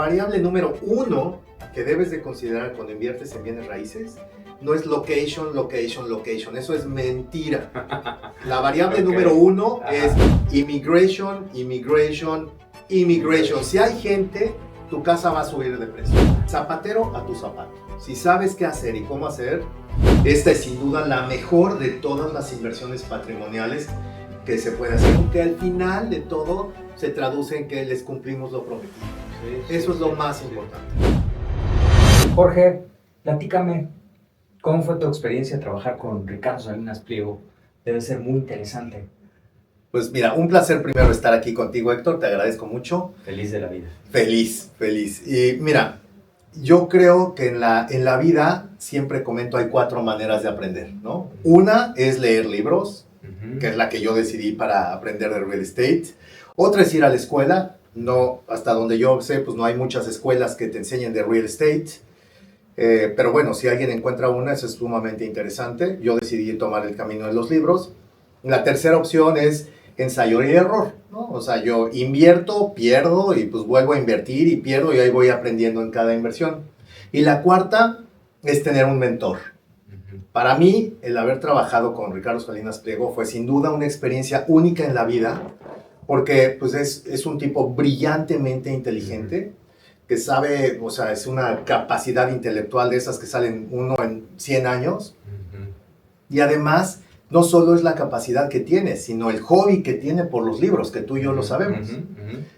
variable número uno que debes de considerar cuando inviertes en bienes raíces no es location, location, location. Eso es mentira. La variable número uno es immigration, immigration, immigration. Si hay gente, tu casa va a subir de precio. Zapatero a tu zapato. Si sabes qué hacer y cómo hacer, esta es sin duda la mejor de todas las inversiones patrimoniales que se puede hacer, aunque al final de todo se traduce en que les cumplimos lo prometido. Eso es lo más importante. Jorge, platícame, ¿cómo fue tu experiencia trabajar con Ricardo Salinas Pliego? Debe ser muy interesante. Pues mira, un placer primero estar aquí contigo, Héctor, te agradezco mucho. Feliz de la vida. Feliz, feliz. Y mira, yo creo que en la vida, siempre comento, hay 4 maneras de aprender, ¿no? Una es leer libros, que es la que yo decidí para aprender de real estate. Otra es ir a la escuela. No, hasta donde yo sé, pues no hay muchas escuelas que te enseñen de real estate. Pero bueno, si alguien encuentra una, eso es sumamente interesante. Yo decidí tomar el camino de los libros. La tercera opción es ensayo y error, ¿no? O sea, yo invierto, pierdo y pues vuelvo a invertir y pierdo y ahí voy aprendiendo en cada inversión. Y la cuarta es tener un mentor. Para mí, el haber trabajado con Ricardo Salinas Pliego fue sin duda una experiencia única en la vida, porque pues es un tipo brillantemente inteligente, que sabe, o sea, es una capacidad intelectual de esas que salen uno en 100 años, y además no solo es la capacidad que tiene, sino el hobby que tiene por los libros, que tú y yo lo sabemos.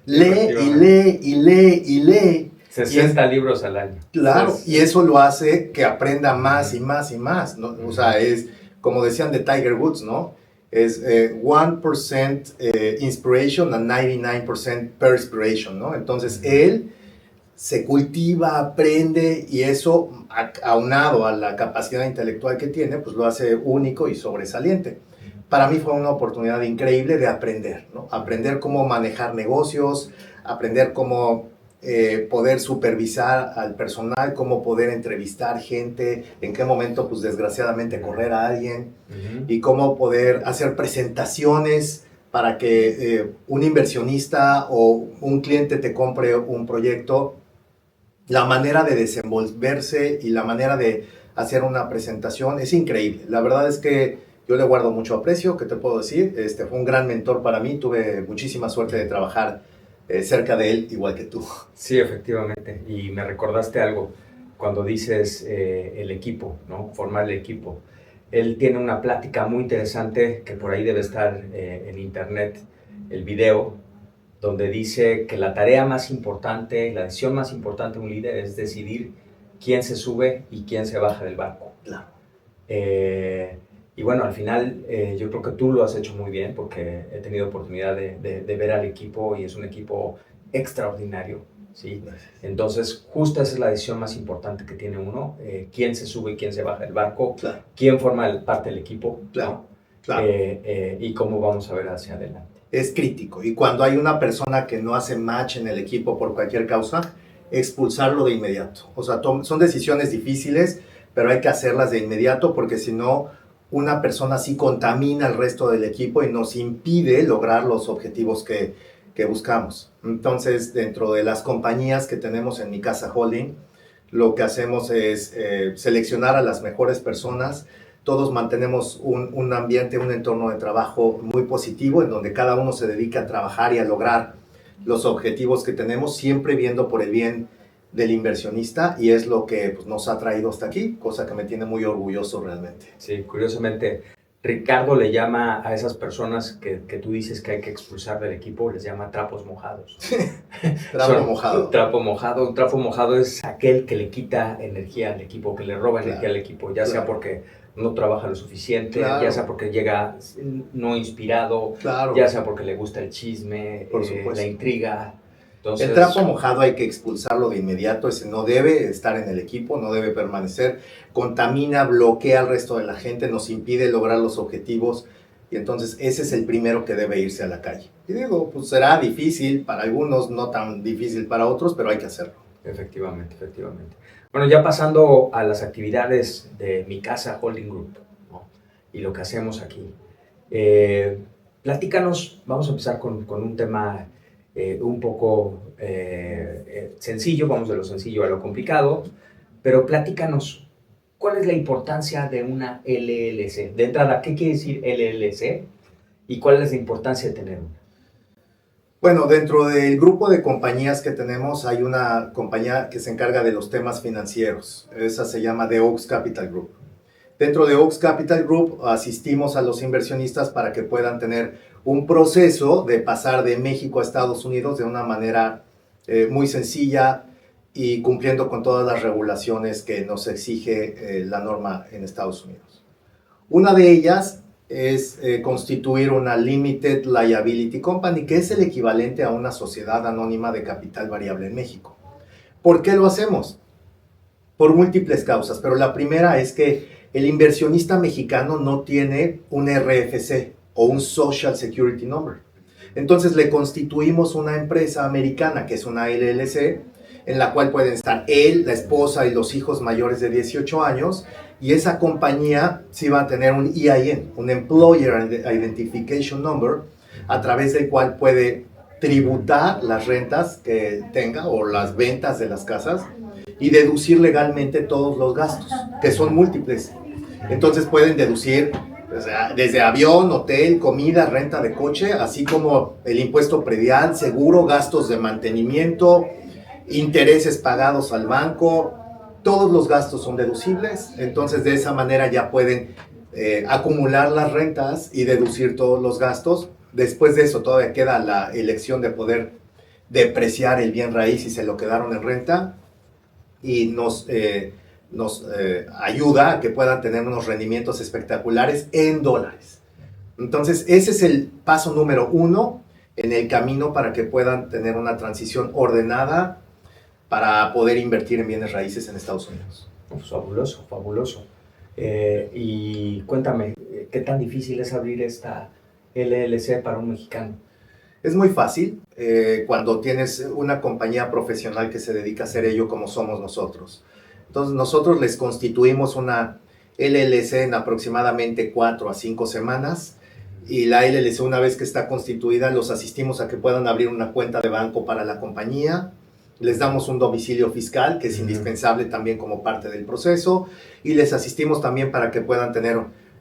Lee y lee y lee y lee. 60 libros al año. Claro, y eso lo hace que aprenda más y más y más, ¿no? O sea, es como decían de Tiger Woods, ¿no? Es 1% inspiration and 99% perspiration, ¿no? Entonces, él se cultiva, aprende y eso, aunado a la capacidad intelectual que tiene, pues lo hace único y sobresaliente. Para mí fue una oportunidad increíble de aprender, ¿no? Aprender cómo manejar negocios, aprender cómo poder supervisar al personal, cómo poder entrevistar gente, en qué momento, pues desgraciadamente, correr a alguien y cómo poder hacer presentaciones para que un inversionista o un cliente te compre un proyecto. La manera de desenvolverse y la manera de hacer una presentación es increíble. La verdad es que yo le guardo mucho aprecio, ¿qué te puedo decir? Fue un gran mentor para mí, tuve muchísima suerte de trabajar cerca de él, igual que tú. Sí, efectivamente. Y me recordaste algo cuando dices el equipo, ¿no? Formar el equipo. Él tiene una plática muy interesante que por ahí debe estar en internet, el video, donde dice que la tarea más importante, la decisión más importante de un líder es decidir quién se sube y quién se baja del barco. Claro. Y bueno, al final yo creo que tú lo has hecho muy bien porque he tenido oportunidad de ver al equipo y es un equipo extraordinario, ¿sí? Entonces, justo esa es la decisión más importante que tiene uno, quién se sube y quién se baja del barco, Claro. quién forma parte del equipo, Claro. ¿no? Claro. Y cómo vamos a ver hacia adelante. Es crítico y cuando hay una persona que no hace match en el equipo por cualquier causa, expulsarlo de inmediato. O sea, son decisiones difíciles, pero hay que hacerlas de inmediato porque si no, una persona así contamina al resto del equipo y nos impide lograr los objetivos que buscamos. Entonces, dentro de las compañías que tenemos en Mi Casa Holding, lo que hacemos es seleccionar a las mejores personas. Todos mantenemos un ambiente, un entorno de trabajo muy positivo en donde cada uno se dedica a trabajar y a lograr los objetivos que tenemos, siempre viendo por el bien del inversionista, y es lo que pues, nos ha traído hasta aquí, cosa que me tiene muy orgulloso realmente. Sí, curiosamente, Ricardo le llama a esas personas que tú dices que hay que expulsar del equipo, les llama trapos mojados. Trapo mojado. Trapo mojado. Un trapo mojado es aquel que le quita energía al equipo, que le roba energía al equipo, ya sea porque no trabaja lo suficiente, ya sea porque llega no inspirado, ya sea porque le gusta el chisme, la intriga. Entonces, el trapo mojado hay que expulsarlo de inmediato, ese no debe estar en el equipo, no debe permanecer, contamina, bloquea al resto de la gente, nos impide lograr los objetivos y entonces ese es el primero que debe irse a la calle. Y digo, pues será difícil para algunos, no tan difícil para otros, pero hay que hacerlo. Efectivamente, efectivamente. Bueno, ya pasando a las actividades de Mi Casa Holding Group, ¿no? Y lo que hacemos aquí. Platícanos, vamos a empezar con un tema un poco sencillo, vamos de lo sencillo a lo complicado, pero platícanos, ¿cuál es la importancia de una LLC? De entrada, ¿qué quiere decir LLC? ¿Y cuál es la importancia de tener una? Bueno, dentro del grupo de compañías que tenemos hay una compañía que se encarga de los temas financieros. Esa se llama The Oaks Capital Group. Dentro de Oaks Capital Group asistimos a los inversionistas para que puedan tener un proceso de pasar de México a Estados Unidos de una manera muy sencilla y cumpliendo con todas las regulaciones que nos exige la norma en Estados Unidos. Una de ellas es constituir una Limited Liability Company, que es el equivalente a una sociedad anónima de capital variable en México. ¿Por qué lo hacemos? Por múltiples causas, pero la primera es que el inversionista mexicano no tiene un RFC o un Social Security Number. Entonces le constituimos una empresa americana, que es una LLC, en la cual pueden estar él, la esposa y los hijos mayores de 18 años, y esa compañía sí va a tener un EIN, un Employer Identification Number, a través del cual puede tributar las rentas que tenga o las ventas de las casas y deducir legalmente todos los gastos, que son múltiples. Entonces pueden deducir desde avión, hotel, comida, renta de coche, así como el impuesto predial, seguro, gastos de mantenimiento, intereses pagados al banco. Todos los gastos son deducibles, entonces de esa manera ya pueden acumular las rentas y deducir todos los gastos. Después de eso todavía queda la elección de poder depreciar el bien raíz si se lo quedaron en renta, y nos ayuda a que puedan tener unos rendimientos espectaculares en dólares. Entonces ese es el paso número 1 en el camino para que puedan tener una transición ordenada para poder invertir en bienes raíces en Estados Unidos. Fabuloso, fabuloso. Y cuéntame, ¿qué tan difícil es abrir esta LLC para un mexicano? Es muy fácil cuando tienes una compañía profesional que se dedica a hacer ello como somos nosotros. Entonces nosotros les constituimos una LLC en aproximadamente 4 a 5 semanas, y la LLC, una vez que está constituida, los asistimos a que puedan abrir una cuenta de banco para la compañía. Les damos un domicilio fiscal, que es indispensable también como parte del proceso, y les asistimos también para que puedan tener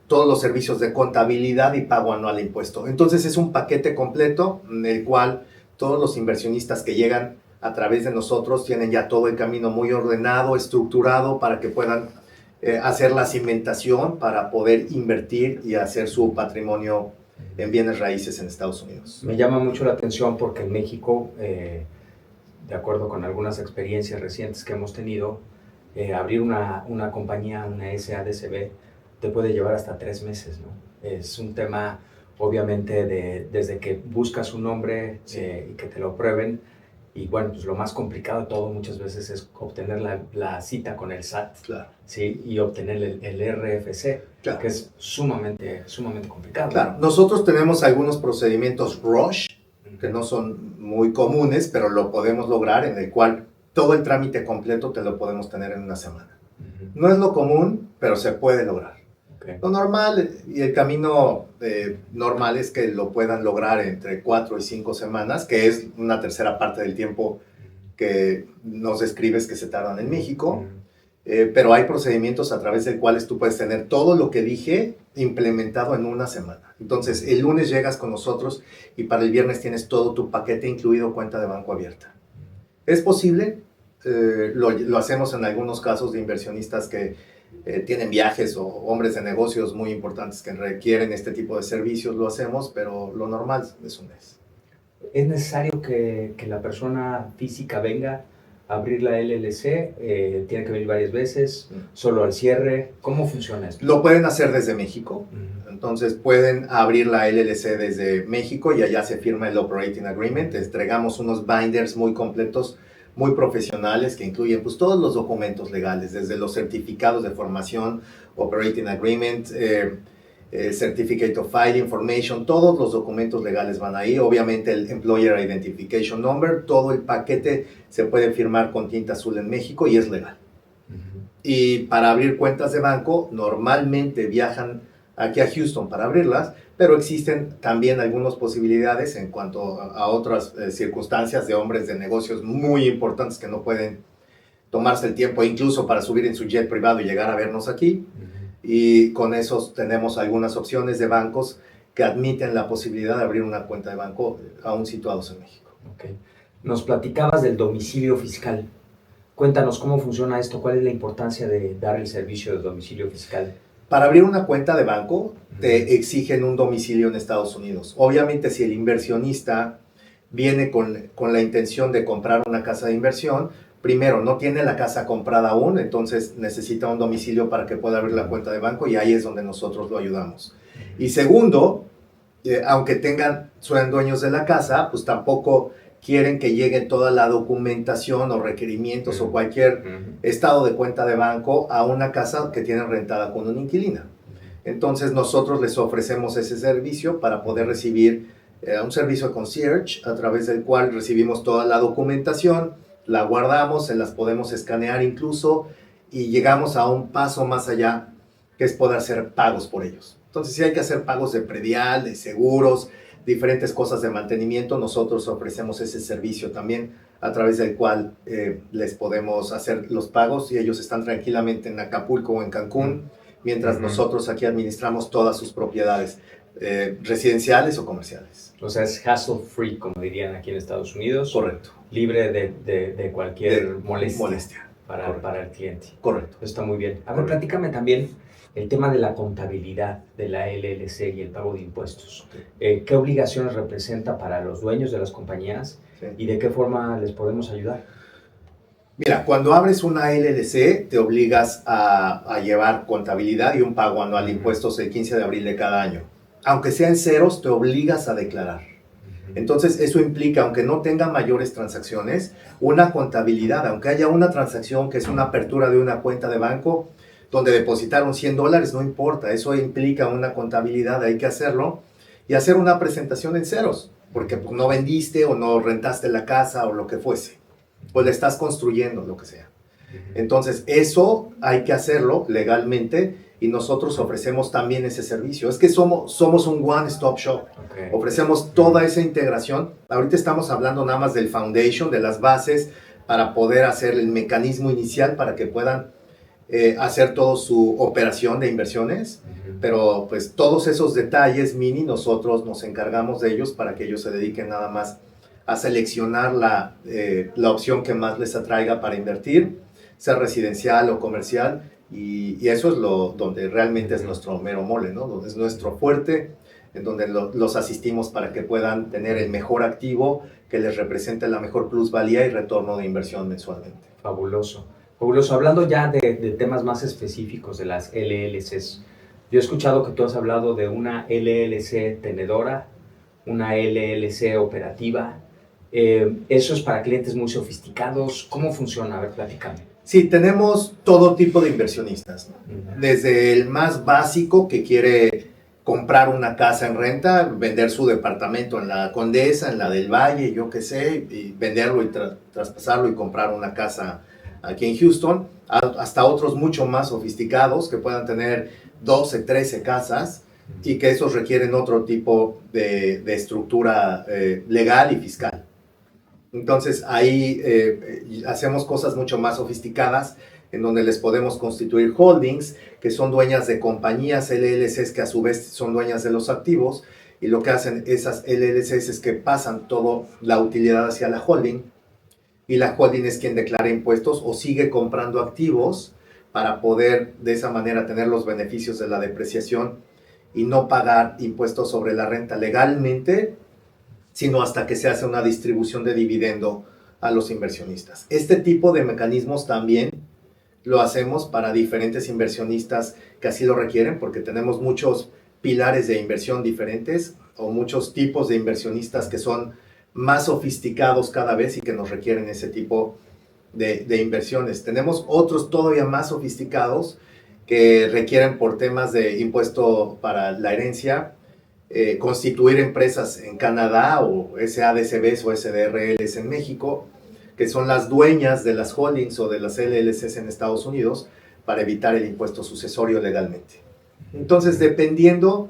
todos los servicios de contabilidad y pago anual de impuesto. Entonces es un paquete completo en el cual todos los inversionistas que llegan a través de nosotros tienen ya todo el camino muy ordenado, estructurado, para que puedan hacer la cimentación para poder invertir y hacer su patrimonio en bienes raíces en Estados Unidos. Me llama mucho la atención porque en México, de acuerdo con algunas experiencias recientes que hemos tenido, abrir una compañía, una SADCB, te puede llevar hasta 3 meses, ¿no? Es un tema, obviamente, desde que buscas un nombre y que te lo prueben. Y bueno, pues lo más complicado de todo muchas veces es obtener la cita con el SAT, Claro. ¿sí? Y obtener el RFC, Claro. que es sumamente complicado. Claro, nosotros tenemos algunos procedimientos Rush, que no son muy comunes, pero lo podemos lograr, en el cual todo el trámite completo te lo podemos tener en una semana. No es lo común, pero se puede lograr. Okay. Lo normal y el camino normal es que lo puedan lograr entre 4 y 5 semanas, que es una tercera parte del tiempo que nos describes que se tardan en México. Pero hay procedimientos a través del cuales tú puedes tener todo lo que dije implementado en una semana. Entonces, el lunes llegas con nosotros y para el viernes tienes todo tu paquete, incluido cuenta de banco abierta. ¿Es posible? Lo hacemos en algunos casos de inversionistas que tienen viajes o hombres de negocios muy importantes que requieren este tipo de servicios, lo hacemos, pero lo normal es un mes. ¿Es necesario que la persona física venga a abrir la LLC? ¿Tiene que venir varias veces? ¿Solo al cierre? ¿Cómo funciona esto? Lo pueden hacer desde México. Entonces pueden abrir la LLC desde México y allá se firma el Operating Agreement. Entregamos unos binders muy completos, muy profesionales, que incluyen pues todos los documentos legales, desde los certificados de formación, Operating Agreement, Certificate of File Information, todos los documentos legales van ahí. Obviamente el Employer Identification Number, todo el paquete se puede firmar con tinta azul en México y es legal. Y para abrir cuentas de banco, normalmente viajan aquí a Houston para abrirlas, pero existen también algunas posibilidades en cuanto a otras circunstancias de hombres de negocios muy importantes que no pueden tomarse el tiempo incluso para subir en su jet privado y llegar a vernos aquí. Y con eso tenemos algunas opciones de bancos que admiten la posibilidad de abrir una cuenta de banco aún situados en México. Okay. Nos platicabas del domicilio fiscal. Cuéntanos cómo funciona esto, cuál es la importancia de dar el servicio de domicilio fiscal. Para abrir una cuenta de banco te exigen un domicilio en Estados Unidos. Obviamente si el inversionista viene con la intención de comprar una casa de inversión, primero, no tiene la casa comprada aún, entonces necesita un domicilio para que pueda abrir la cuenta de banco y ahí es donde nosotros lo ayudamos. Y segundo, aunque sean dueños de la casa, pues tampoco quieren que llegue toda la documentación o requerimientos o cualquier estado de cuenta de banco a una casa que tienen rentada con una inquilina. Entonces nosotros les ofrecemos ese servicio para poder recibir un servicio de concierge a través del cual recibimos toda la documentación, la guardamos, se las podemos escanear incluso y llegamos a un paso más allá que es poder hacer pagos por ellos. Entonces si hay que hacer pagos de predial, de seguros, diferentes cosas de mantenimiento, nosotros ofrecemos ese servicio también a través del cual les podemos hacer los pagos y ellos están tranquilamente en Acapulco o en Cancún, mientras nosotros aquí administramos todas sus propiedades residenciales o comerciales. O sea, es hassle free, como dirían aquí en Estados Unidos. Correcto. Libre de cualquier molestia para el cliente. Correcto. Está muy bien. A ver, platícame también el tema de la contabilidad de la LLC y el pago de impuestos. ¿Qué obligaciones representa para los dueños de las compañías y de qué forma les podemos ayudar? Mira, cuando abres una LLC te obligas a llevar contabilidad y un pago anual de impuestos el 15 de abril de cada año. Aunque sean ceros, te obligas a declarar. Entonces, eso implica, aunque no tenga mayores transacciones, una contabilidad. Aunque haya una transacción que es una apertura de una cuenta de banco donde depositaron $100, no importa. Eso implica una contabilidad, hay que hacerlo. Y hacer una presentación en ceros, porque no vendiste o no rentaste la casa o lo que fuese. O le estás construyendo, lo que sea. Entonces, eso hay que hacerlo legalmente y nosotros ofrecemos también ese servicio. Es que somos un one-stop shop. Okay. Ofrecemos toda esa integración. Ahorita estamos hablando nada más del foundation, de las bases, para poder hacer el mecanismo inicial para que puedan hacer toda su operación de inversiones. Pero pues todos esos detalles mini nosotros nos encargamos de ellos para que ellos se dediquen nada más a seleccionar la opción que más les atraiga para invertir, sea residencial o comercial, y eso es donde realmente es nuestro mero mole, ¿no? Donde es nuestro fuerte, en donde los asistimos para que puedan tener el mejor activo que les represente la mejor plusvalía y retorno de inversión mensualmente. Fabuloso. Fabuloso. Hablando ya de temas más específicos de las LLCs, yo he escuchado que tú has hablado de una LLC tenedora, una LLC operativa. ¿Eso es para clientes muy sofisticados? ¿Cómo funciona? A ver, platícame. Sí, tenemos todo tipo de inversionistas, ¿no? Desde el más básico que quiere comprar una casa en renta, vender su departamento en la Condesa, en la del Valle, yo qué sé, y venderlo y traspasarlo y comprar una casa aquí en Houston, hasta otros mucho más sofisticados que puedan tener 12, 13 casas y que esos requieren otro tipo de estructura legal y fiscal. Entonces ahí hacemos cosas mucho más sofisticadas en donde les podemos constituir holdings que son dueñas de compañías LLCs que a su vez son dueñas de los activos, y lo que hacen esas LLCs es que pasan toda la utilidad hacia la holding y la holding es quien declara impuestos o sigue comprando activos para poder de esa manera tener los beneficios de la depreciación y no pagar impuestos sobre la renta legalmente, sino hasta que se hace una distribución de dividendo a los inversionistas. Este tipo de mecanismos también lo hacemos para diferentes inversionistas que así lo requieren, porque tenemos muchos pilares de inversión diferentes o muchos tipos de inversionistas que son más sofisticados cada vez y que nos requieren ese tipo de inversiones. Tenemos otros todavía más sofisticados que requieren por temas de impuesto para la herencia, constituir empresas en Canadá o SADCBs o SDRLs en México, que son las dueñas de las holdings o de las LLCs en Estados Unidos para evitar el impuesto sucesorio legalmente. Entonces, dependiendo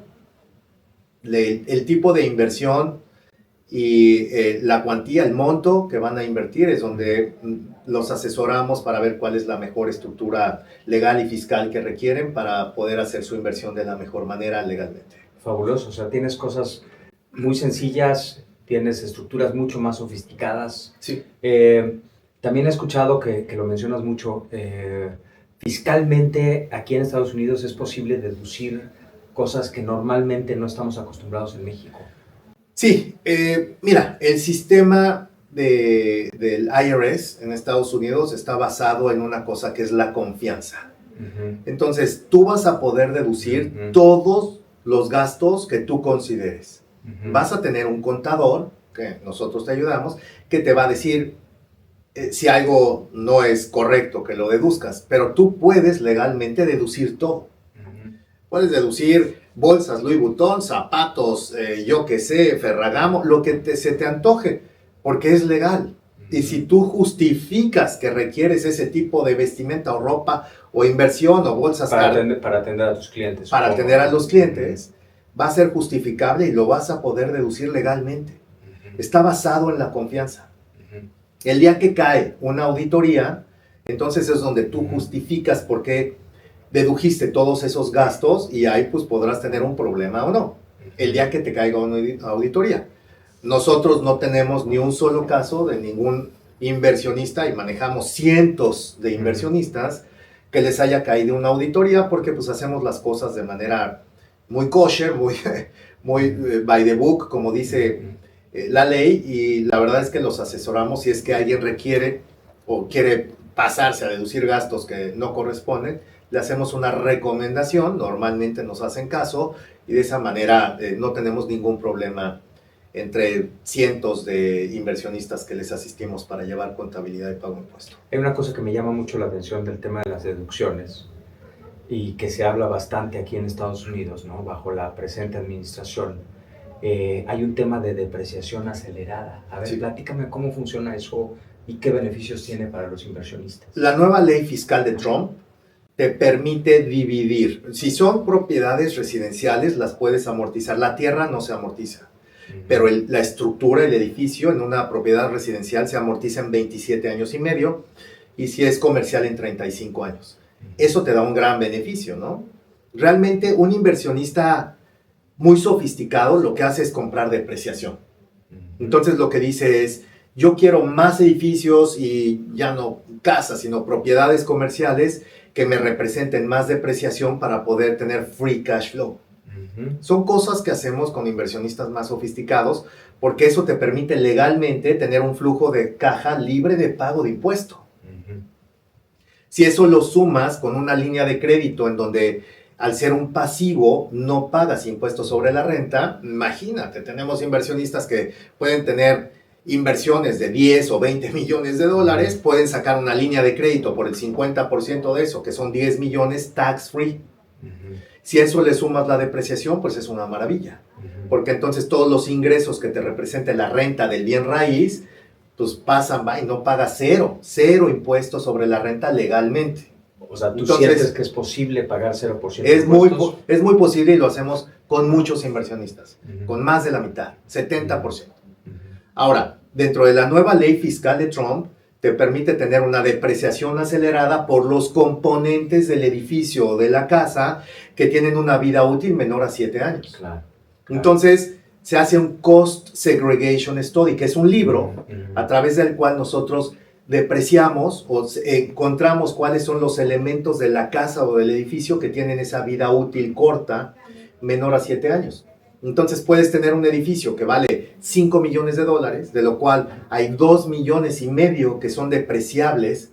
el tipo de inversión y la cuantía, el monto que van a invertir es donde los asesoramos para ver cuál es la mejor estructura legal y fiscal que requieren para poder hacer su inversión de la mejor manera legalmente. Fabuloso, o sea, tienes cosas muy sencillas, tienes estructuras mucho más sofisticadas. Sí. También he escuchado que lo mencionas mucho, fiscalmente aquí en Estados Unidos es posible deducir cosas que normalmente no estamos acostumbrados en México. Sí, mira, el sistema del IRS en Estados Unidos está basado en una cosa que es la confianza. Entonces, tú vas a poder deducir todos los gastos que tú consideres. Vas a tener un contador, que nosotros te ayudamos, que te va a decir si algo no es correcto, que lo deduzcas, pero tú puedes legalmente deducir todo. Puedes deducir bolsas Louis Vuitton, zapatos, yo qué sé, Ferragamo, lo que se te antoje, porque es legal. Y si tú justificas que requieres ese tipo de vestimenta o ropa o inversión o bolsas para atender a tus clientes. Para atender a los clientes, va a ser justificable y lo vas a poder deducir legalmente. Está basado en la confianza. El día que cae una auditoría, entonces es donde tú justificas por qué dedujiste todos esos gastos y ahí pues podrás tener un problema o no. El día que te caiga una auditoría. Nosotros no tenemos ni un solo caso de ningún inversionista y manejamos cientos de inversionistas que les haya caído una auditoría porque pues hacemos las cosas de manera muy kosher, muy by the book, como dice la ley, y la verdad es que los asesoramos si es que alguien requiere o quiere pasarse a deducir gastos que no corresponden. Le hacemos una recomendación, normalmente nos hacen caso y de esa manera no tenemos ningún problema entre cientos de inversionistas que les asistimos para llevar contabilidad y pago de impuesto. Hay una cosa que me llama mucho la atención del tema de las deducciones y que se habla bastante aquí en Estados Unidos, ¿no? Bajo la presente administración. Hay un tema de depreciación acelerada. A ver, sí. Platícame cómo funciona eso y qué beneficios tiene para los inversionistas. La nueva ley fiscal de Trump te permite dividir. Si son propiedades residenciales, las puedes amortizar. La tierra no se amortiza, pero la estructura, el edificio en una propiedad residencial se amortiza en 27 años y medio y si es comercial en 35 años. Eso te da un gran beneficio, ¿no? Realmente un inversionista muy sofisticado lo que hace es comprar depreciación. Entonces lo que dice es, yo quiero más edificios y ya no casas, sino propiedades comerciales que me representen más depreciación para poder tener free cash flow. Son cosas que hacemos con inversionistas más sofisticados porque eso te permite legalmente tener un flujo de caja libre de pago de impuesto. Si eso lo sumas con una línea de crédito en donde al ser un pasivo no pagas impuestos sobre la renta, imagínate, tenemos inversionistas que pueden tener inversiones de 10 o 20 millones de dólares, pueden sacar una línea de crédito por el 50% de eso, que son 10 millones tax free. Si a eso le sumas la depreciación, pues es una maravilla. Porque entonces todos los ingresos que te represente la renta del bien raíz, pues pasan y no pagas cero impuestos sobre la renta legalmente. O sea, ¿tú sientes que es posible pagar 0% de impuestos? Es muy posible y lo hacemos con muchos inversionistas, con más de la mitad, 70%. Ahora, dentro de la nueva ley fiscal de Trump, te permite tener una depreciación acelerada por los componentes del edificio o de la casa que tienen una vida útil menor a 7 años. Claro. Entonces, se hace un Cost Segregation Study, que es un libro a través del cual nosotros depreciamos o encontramos cuáles son los elementos de la casa o del edificio que tienen esa vida útil corta, menor a 7 años. Entonces puedes tener un edificio que vale 5 millones de dólares, de lo cual hay 2 millones y medio que son depreciables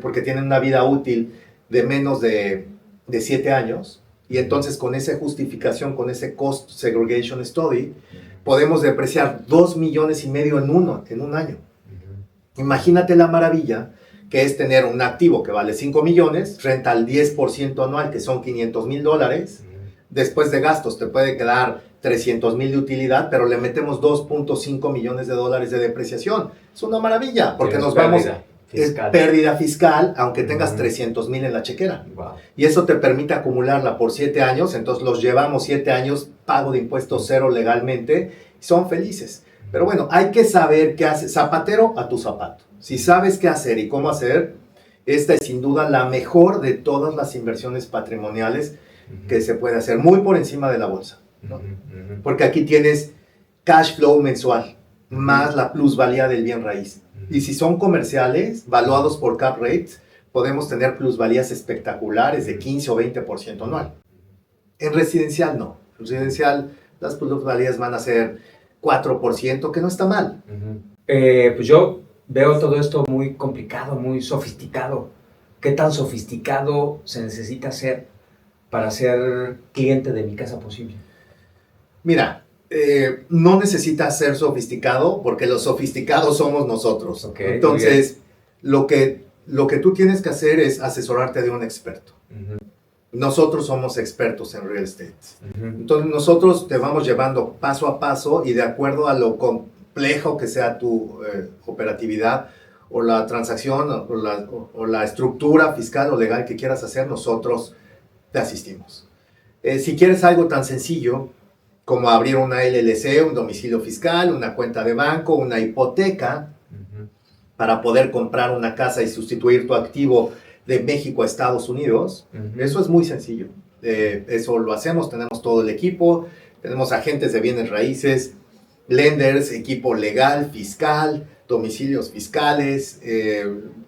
porque tienen una vida útil de menos de 7 años. Y entonces con esa justificación, con ese Cost Segregation Study, podemos depreciar 2 millones y medio en un año. Imagínate la maravilla que es tener un activo que vale 5 millones, renta al 10% anual, que son $500,000. Después de gastos te puede quedar 300,000 de utilidad, pero le metemos 2.5 millones de dólares de depreciación. Es una maravilla, porque nos vamos Fiscal. pérdida fiscal, aunque tengas 300,000 en la chequera. Wow. Y eso te permite acumularla por 7 años, entonces los llevamos 7 años, pago de impuestos cero legalmente, y son felices. Pero bueno, hay que saber qué hacer, zapatero a tu zapato. Si sabes qué hacer y cómo hacer, esta es sin duda la mejor de todas las inversiones patrimoniales que se puede hacer, muy por encima de la bolsa, ¿no? Porque aquí tienes cash flow mensual, más la plusvalía del bien raíz. Y si son comerciales, valuados por cap rates, podemos tener plusvalías espectaculares de 15 o 20% anual. En residencial no. En residencial las plusvalías van a ser 4%, que no está mal. Pues yo veo todo esto muy complicado, muy sofisticado. ¿Qué tan sofisticado se necesita ser para ser cliente de Mi Casa Posible? Mira, no necesitas ser sofisticado porque los sofisticados somos nosotros. Okay, entonces, lo que tú tienes que hacer es asesorarte de un experto. Nosotros somos expertos en real estate. Entonces, nosotros te vamos llevando paso a paso y de acuerdo a lo complejo que sea tu operatividad o la transacción o la estructura fiscal o legal que quieras hacer, nosotros te asistimos. Si quieres algo tan sencillo como abrir una LLC, un domicilio fiscal, una cuenta de banco, una hipoteca, para poder comprar una casa y sustituir tu activo de México a Estados Unidos, eso es muy sencillo. Eso lo hacemos, tenemos todo el equipo, tenemos agentes de bienes raíces, lenders, equipo legal, fiscal, domicilios fiscales,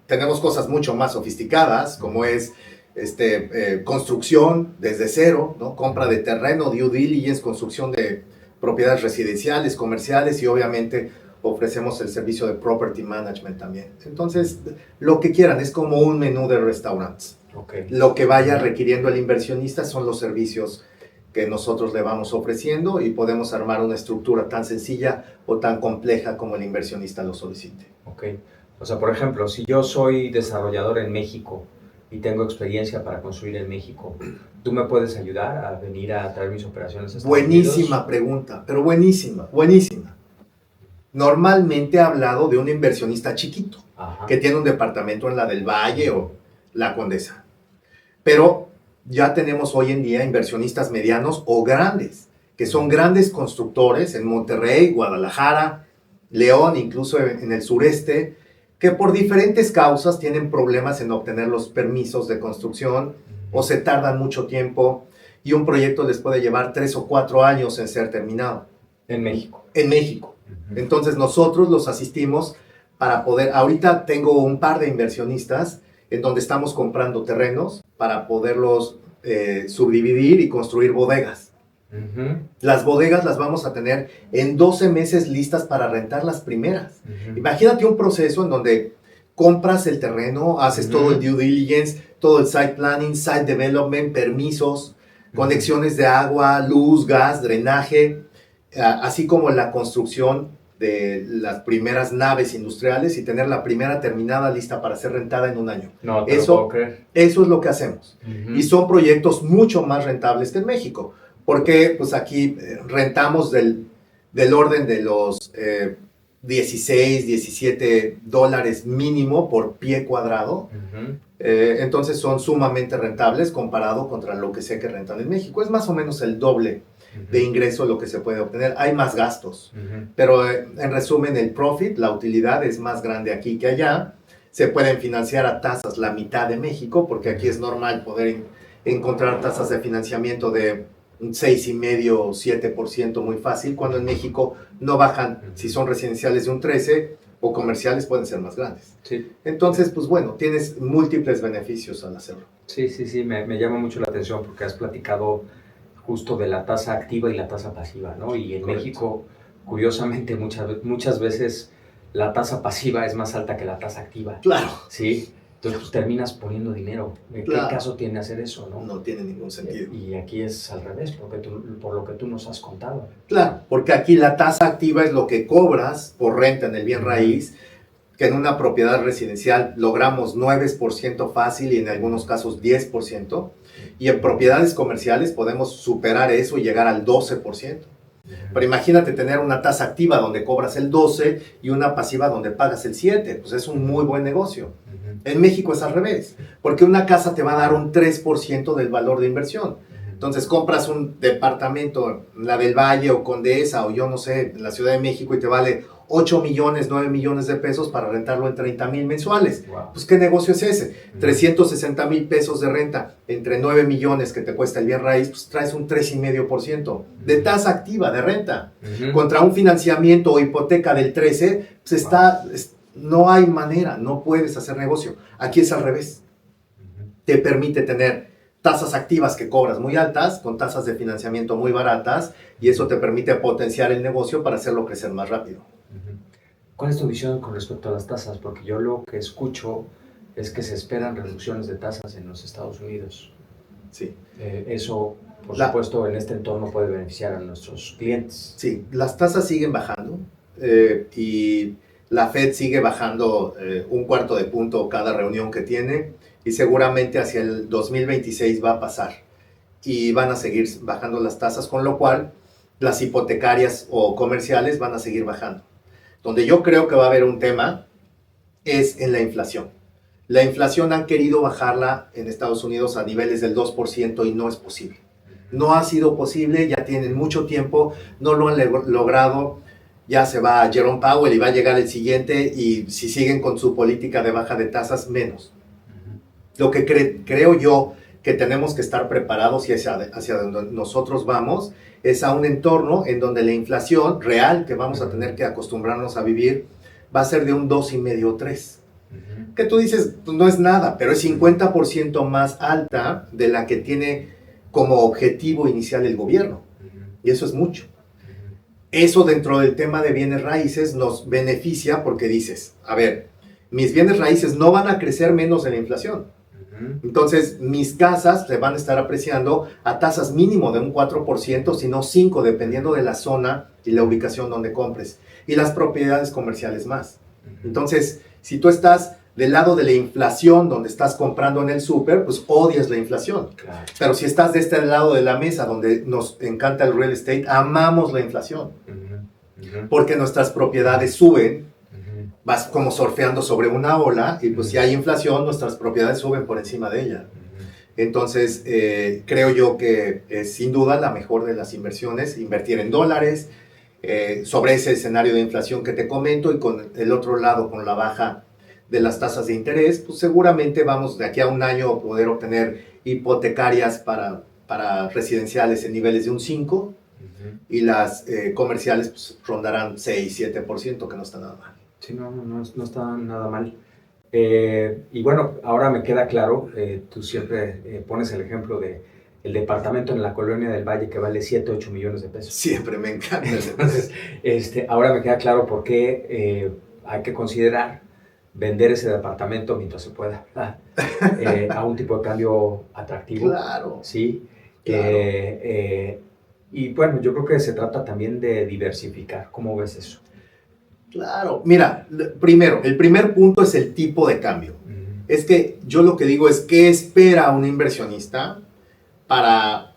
tenemos cosas mucho más sofisticadas, como es construcción desde cero, ¿no? Compra de terreno, due diligence, construcción de propiedades residenciales, comerciales y obviamente ofrecemos el servicio de property management también. Entonces, lo que quieran, es como un menú de restaurantes. Okay. Lo que vaya requiriendo el inversionista son los servicios que nosotros le vamos ofreciendo y podemos armar una estructura tan sencilla o tan compleja como el inversionista lo solicite. Ok. O sea, por ejemplo, si yo soy desarrollador en México y tengo experiencia para construir en México, ¿tú me puedes ayudar a venir a traer mis operaciones a Estados Buenísima Unidos? Pregunta, pero buenísima, buenísima. Normalmente he hablado de un inversionista chiquito, que tiene un departamento en la del Valle o la Condesa. Pero ya tenemos hoy en día inversionistas medianos o grandes, que son grandes constructores en Monterrey, Guadalajara, León, incluso en el sureste, que por diferentes causas tienen problemas en obtener los permisos de construcción o se tardan mucho tiempo y un proyecto les puede llevar 3 o 4 años en ser terminado. En México. En México. Entonces nosotros los asistimos para poder, ahorita tengo un par de inversionistas en donde estamos comprando terrenos para poderlos subdividir y construir bodegas. Las bodegas las vamos a tener en 12 meses listas para rentar las primeras. Imagínate un proceso en donde compras el terreno, haces todo el due diligence, todo el site planning, site development, permisos, conexiones de agua, luz, gas, drenaje, así como la construcción de las primeras naves industriales y tener la primera terminada lista para ser rentada en un año. No, te lo puedo creer. Eso es lo que hacemos. Y son proyectos mucho más rentables que en México, porque pues aquí rentamos del orden de los 16, 17 dólares mínimo por pie cuadrado. Entonces son sumamente rentables comparado contra lo que sé que rentan en México. Es más o menos el doble de ingreso lo que se puede obtener. Hay más gastos, pero en resumen el profit, la utilidad es más grande aquí que allá. Se pueden financiar a tasas la mitad de México, porque aquí es normal poder encontrar tasas de financiamiento de un 6,5 o 7% muy fácil, cuando en México no bajan, si son residenciales, de un 13 o comerciales pueden ser más grandes. Sí. Entonces, pues bueno, tienes múltiples beneficios al hacerlo. Sí, me llama mucho la atención porque has platicado justo de la tasa activa y la tasa pasiva, ¿no? Y en México, curiosamente, muchas veces la tasa pasiva es más alta que la tasa activa. Claro. Sí. Entonces, pues terminas poniendo dinero. ¿En qué caso tiene hacer eso, no? No tiene ningún sentido. Y aquí es al revés, por lo que tú nos has contado. Claro, porque aquí la tasa activa es lo que cobras por renta en el bien raíz, que en una propiedad residencial logramos 9% fácil y en algunos casos 10%, y en propiedades comerciales podemos superar eso y llegar al 12%. Pero imagínate tener una tasa activa donde cobras el 12 y una pasiva donde pagas el 7. Pues es un muy buen negocio. En México es al revés, porque una casa te va a dar un 3% del valor de inversión. Entonces compras un departamento, la del Valle o Condesa o yo no sé, en la Ciudad de México y te vale 8 millones, 9 millones de pesos para rentarlo en 30,000 mensuales. Wow. Pues ¿qué negocio es ese? 360,000 pesos de renta entre 9 millones que te cuesta el bien raíz, pues traes un 3,5% de tasa activa de renta. Contra un financiamiento o hipoteca del 13, pues no hay manera, no puedes hacer negocio. Aquí es al revés. Te permite tener tasas activas que cobras muy altas, con tasas de financiamiento muy baratas, y eso te permite potenciar el negocio para hacerlo crecer más rápido. ¿Cuál es tu visión con respecto a las tasas? Porque yo lo que escucho es que se esperan reducciones de tasas en los Estados Unidos. Sí. Eso, por supuesto, en este entorno puede beneficiar a nuestros clientes. Sí, las tasas siguen bajando y la Fed sigue bajando 1/4 de punto cada reunión que tiene, y seguramente hacia el 2026 va a pasar y van a seguir bajando las tasas, con lo cual las hipotecarias o comerciales van a seguir bajando. Donde yo creo que va a haber un tema es en la inflación. La inflación han querido bajarla en Estados Unidos a niveles del 2% y no es posible. No ha sido posible, ya tienen mucho tiempo, no lo han logrado. Ya se va Jerome Powell y va a llegar el siguiente, y si siguen con su política de baja de tasas, menos. Lo que creo yo que tenemos que estar preparados y hacia donde nosotros vamos es a un entorno en donde la inflación real que vamos a tener que acostumbrarnos a vivir va a ser de un 2,5 o 3. Que tú dices, pues no es nada, pero es 50% más alta de la que tiene como objetivo inicial el gobierno. Y eso es mucho. Eso dentro del tema de bienes raíces nos beneficia porque dices, a ver, mis bienes raíces no van a crecer menos de la inflación. Entonces, mis casas se van a estar apreciando a tasas mínimo de un 4%, sino 5%, dependiendo de la zona y la ubicación donde compres. Y las propiedades comerciales más. Entonces, si tú estás del lado de la inflación, donde estás comprando en el súper, pues odias la inflación. Claro. Pero si estás de este lado de la mesa, donde nos encanta el real estate, amamos la inflación. Porque nuestras propiedades suben, vas como surfeando sobre una ola, y pues si hay inflación, nuestras propiedades suben por encima de ella. Entonces, creo yo que es sin duda la mejor de las inversiones, invertir en dólares, sobre ese escenario de inflación que te comento, y con el otro lado, con la baja de las tasas de interés, pues seguramente vamos de aquí a un año a poder obtener hipotecarias para residenciales en niveles de un 5%, y las comerciales pues rondarán 6-7%, que no está nada mal. Sí, no está nada mal. Y bueno, ahora me queda claro, tú siempre pones el ejemplo de el departamento en la colonia del Valle que vale 7-8 millones de pesos. Siempre me encanta. Entonces, ahora me queda claro por qué hay que considerar vender ese departamento mientras se pueda, a un tipo de cambio atractivo. Claro. Sí. Claro. Y bueno, yo creo que se trata también de diversificar. ¿Cómo ves eso? Claro. Mira, primero, el primer punto es el tipo de cambio. Es que yo lo que digo es, ¿qué espera un inversionista para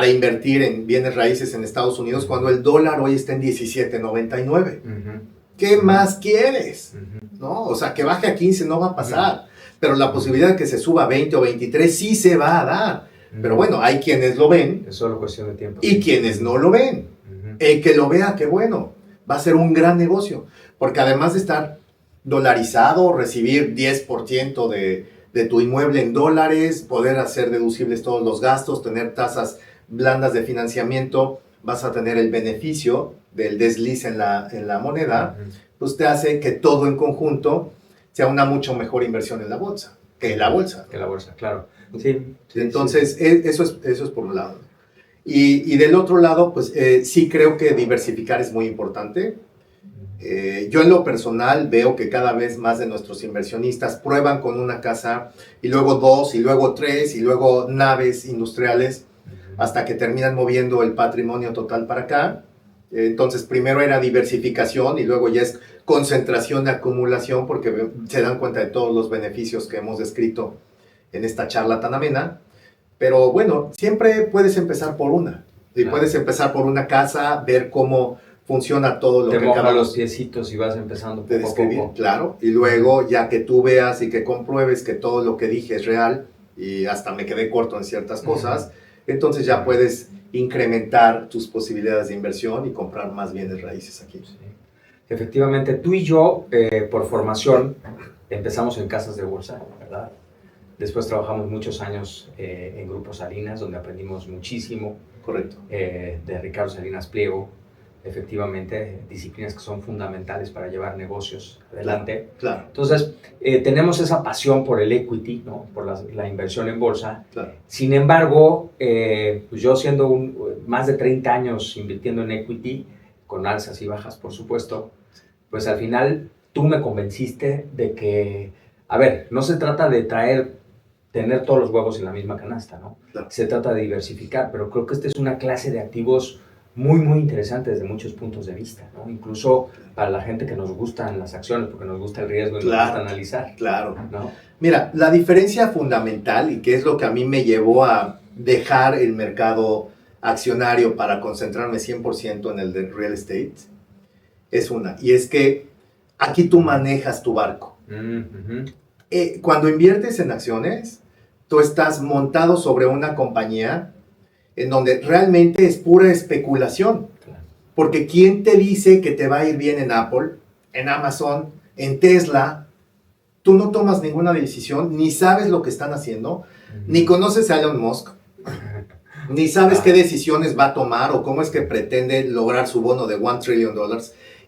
invertir en bienes raíces en Estados Unidos cuando el dólar hoy está en 17.99? ¿Qué más quieres? ¿No? O sea, que baje a 15 no va a pasar, pero la posibilidad de que se suba a 20 o 23 sí se va a dar. Pero bueno, hay quienes lo ven. Es solo cuestión de tiempo. Y quienes no lo ven. El que lo vea, qué bueno. Va a ser un gran negocio. Porque además de estar dolarizado, recibir 10% de tu inmueble en dólares, poder hacer deducibles todos los gastos, tener tasas blandas de financiamiento, vas a tener el beneficio del desliz en la moneda, pues te hace que todo en conjunto sea una mucho mejor inversión en la bolsa, que la bolsa. Que la bolsa, claro. Sí. Entonces, sí. Eso es por un lado. Y del otro lado, pues sí creo que diversificar es muy importante. Yo en lo personal veo que cada vez más de nuestros inversionistas prueban con una casa, y luego 2, y luego 3, y luego naves industriales, hasta que terminan moviendo el patrimonio total para acá. Entonces, primero era diversificación, y luego ya es concentración de acumulación, porque se dan cuenta de todos los beneficios que hemos descrito en esta charla tan amena. Pero bueno, siempre puedes empezar por una. Y claro. puedes empezar por una casa, ver cómo funciona todo lo Te que moja acabamos los piecitos y vas empezando de poco a describir, poco. claro. Y luego, ya que tú veas y que compruebes que todo lo que dije es real, y hasta me quedé corto en ciertas cosas, entonces ya puedes incrementar tus posibilidades de inversión y comprar más bienes raíces aquí. Sí. Efectivamente, tú y yo, por formación, empezamos en casas de bolsa, ¿verdad? Después trabajamos muchos años en Grupo Salinas, donde aprendimos muchísimo. Correcto. De Ricardo Salinas Pliego, efectivamente, disciplinas que son fundamentales para llevar negocios adelante. Claro. Entonces, tenemos esa pasión por el equity, ¿no? Por la inversión en bolsa. Claro. Sin embargo, pues yo siendo más de 30 años invirtiendo en equity, con alzas y bajas, por supuesto, pues al final tú me convenciste de que, a ver, no se trata de tener todos los huevos en la misma canasta, ¿no? Claro. Se trata de diversificar, pero creo que esta es una clase de activos muy, muy interesante desde muchos puntos de vista, ¿no? Incluso para la gente que nos gustan las acciones, porque nos gusta el riesgo y Claro. nos gusta analizar. Claro. ¿No? Mira, la diferencia fundamental, y que es lo que a mí me llevó a dejar el mercado accionario para concentrarme 100% en el de real estate, es una, y es que aquí tú manejas tu barco. Cuando inviertes en acciones, tú estás montado sobre una compañía en donde realmente es pura especulación. Claro. Porque ¿quién te dice que te va a ir bien en Apple, en Amazon, en Tesla? Tú no tomas ninguna decisión, ni sabes lo que están haciendo, ni conoces a Elon Musk, ni sabes qué decisiones va a tomar o cómo es que pretende lograr su bono de $1 trillion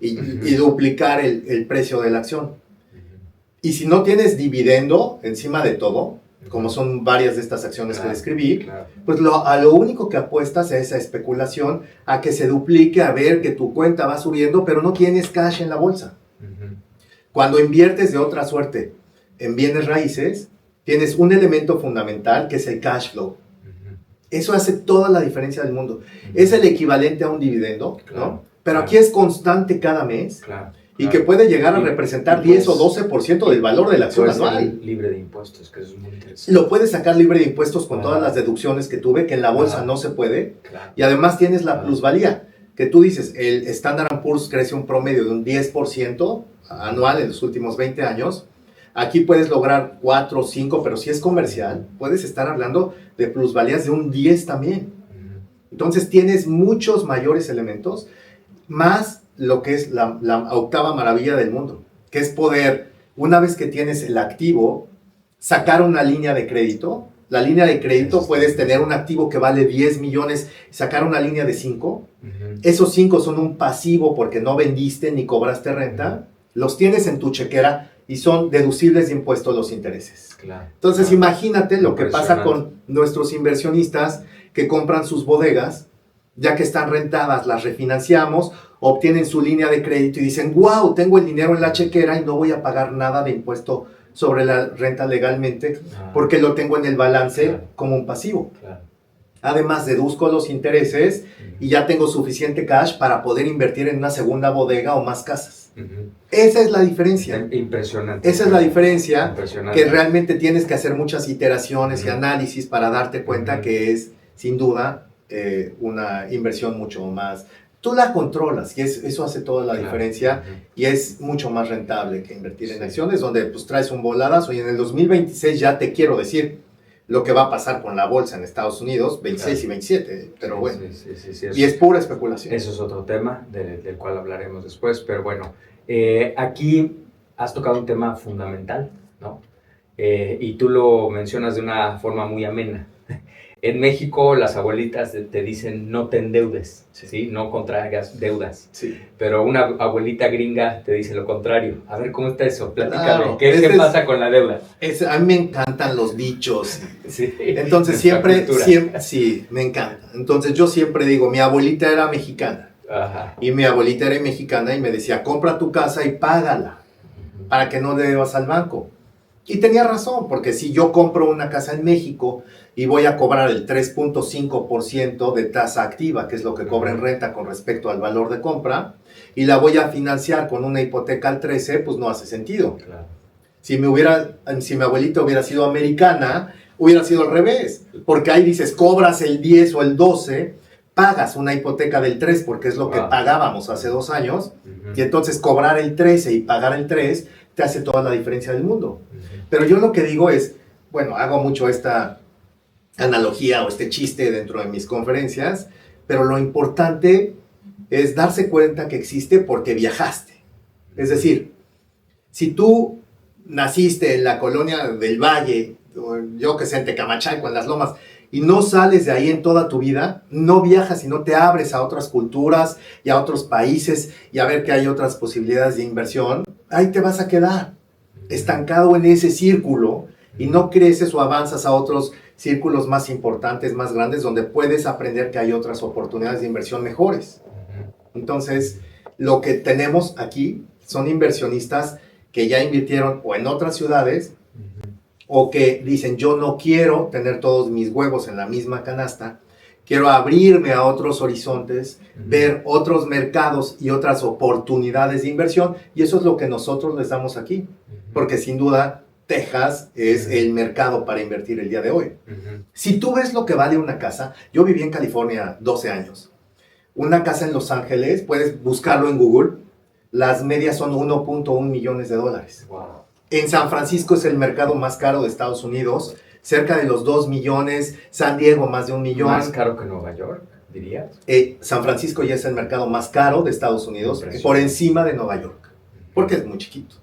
y duplicar el precio de la acción. Y si no tienes dividendo encima de todo, como son varias de estas acciones que describí, pues a lo único que apuestas es a esa especulación, a que se duplique, a ver que tu cuenta va subiendo, pero no tienes cash en la bolsa. Cuando inviertes de otra suerte en bienes raíces, tienes un elemento fundamental que es el cash flow. Eso hace toda la diferencia del mundo. Es el equivalente a un dividendo, ¿no? Pero aquí es constante cada mes. Y que puede llegar a representar 10 o 12% del valor de la acción anual. Libre de impuestos, que eso es muy interesante. Lo puedes sacar libre de impuestos con todas las deducciones que tuve, que en la bolsa no se puede. Y además tienes la plusvalía, que tú dices, el Standard & Poor's crece un promedio de un 10% anual en los últimos 20 años. Aquí puedes lograr 4 o 5, pero si es comercial, puedes estar hablando de plusvalías de un 10 también. Entonces tienes muchos mayores elementos, más lo que es la octava maravilla del mundo, que es poder, una vez que tienes el activo, sacar una línea de crédito. La línea de crédito, puedes tener un activo que vale 10 millones, sacar una línea de 5. Esos 5 son un pasivo porque no vendiste ni cobraste renta. Los tienes en tu chequera y son deducibles de impuestos los intereses. Entonces imagínate lo que pasa con nuestros inversionistas que compran sus bodegas, ya que están rentadas, las refinanciamos, obtienen su línea de crédito y dicen, wow, tengo el dinero en la chequera y no voy a pagar nada de impuesto sobre la renta legalmente porque lo tengo en el balance como un pasivo. Además, deduzco los intereses y ya tengo suficiente cash para poder invertir en una segunda bodega o más casas. Esa es la diferencia. Impresionante. Esa es la diferencia, que realmente tienes que hacer muchas iteraciones y análisis para darte cuenta que es, sin duda, una inversión mucho más. Tú la controlas y eso hace toda la diferencia y es mucho más rentable que invertir en acciones donde pues traes un voladazo. Y en el 2026 ya te quiero decir lo que va a pasar con la bolsa en Estados Unidos, 26 y 27, pero bueno. Y es pura especulación. Eso es otro tema del cual hablaremos después, pero bueno, aquí has tocado un tema fundamental, ¿no? Y tú lo mencionas de una forma muy amena. En México las abuelitas te dicen no te endeudes, ¿sí? No contraigas deudas. Sí. Pero una abuelita gringa te dice lo contrario. A ver, ¿cómo está eso? Platícame. ¿Qué pasa con la deuda? A mí me encantan los dichos. Sí. Entonces siempre, sí, me encanta. Entonces yo siempre digo, mi abuelita era mexicana. Y mi abuelita era mexicana y me decía, compra tu casa y págala para que no debas al banco. Y tenía razón, porque si yo compro una casa en México y voy a cobrar el 3.5% de tasa activa, que es lo que cobra en renta con respecto al valor de compra, y la voy a financiar con una hipoteca al 13, pues no hace sentido. Si mi abuelita hubiera sido americana, hubiera sido al revés, porque ahí dices, cobras el 10 o el 12, pagas una hipoteca del 3 porque es lo que pagábamos hace 2 años, y entonces cobrar el 13 y pagar el 3 te hace toda la diferencia del mundo. Pero yo lo que digo es, bueno, hago mucho esta analogía o este chiste dentro de mis conferencias, pero lo importante es darse cuenta que existe porque viajaste. Es decir, si tú naciste en la colonia del Valle, o yo que sé, en Tecamachalco, en Las Lomas, y no sales de ahí en toda tu vida, no viajas y no te abres a otras culturas y a otros países y a ver que hay otras posibilidades de inversión, ahí te vas a quedar estancado en ese círculo y no creces o avanzas a otros círculos más importantes, más grandes, donde puedes aprender que hay otras oportunidades de inversión mejores. Entonces, lo que tenemos aquí son inversionistas que ya invirtieron o en otras ciudades o que dicen, yo no quiero tener todos mis huevos en la misma canasta, quiero abrirme a otros horizontes, ver otros mercados y otras oportunidades de inversión, y eso es lo que nosotros les damos aquí, porque sin duda Texas es el mercado para invertir el día de hoy. Si tú ves lo que vale una casa, yo viví en California 12 años, una casa en Los Ángeles, puedes buscarlo en Google, las medias son 1.1 millones de dólares. Wow. En San Francisco es el mercado más caro de Estados Unidos, cerca de los 2 millones, San Diego más de 1 millón. ¿Más caro que Nueva York, dirías? San Francisco ya es el mercado más caro de Estados Unidos, por encima de Nueva York, porque es muy chiquito.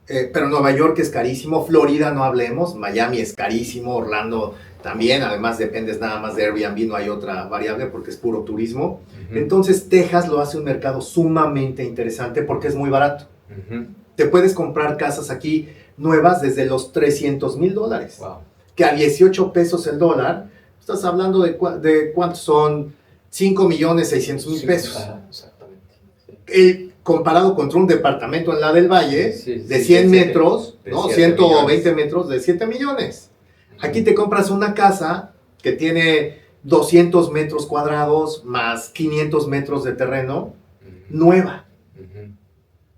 Pero Nueva York es carísimo, Florida no hablemos, Miami es carísimo, Orlando también, además dependes nada más de Airbnb, no hay otra variable porque es puro turismo. Entonces Texas lo hace un mercado sumamente interesante porque es muy barato. Te puedes comprar casas aquí nuevas desde los $300,000, que a 18 pesos el dólar, estás hablando de cuántos son 5,600,000 pesos. Exactamente. Sí. Comparado contra un departamento en la del Valle de 100 metros, ¿no? 120 metros de 7 millones. Aquí te compras una casa que tiene 200 metros cuadrados más 500 metros de terreno, nueva,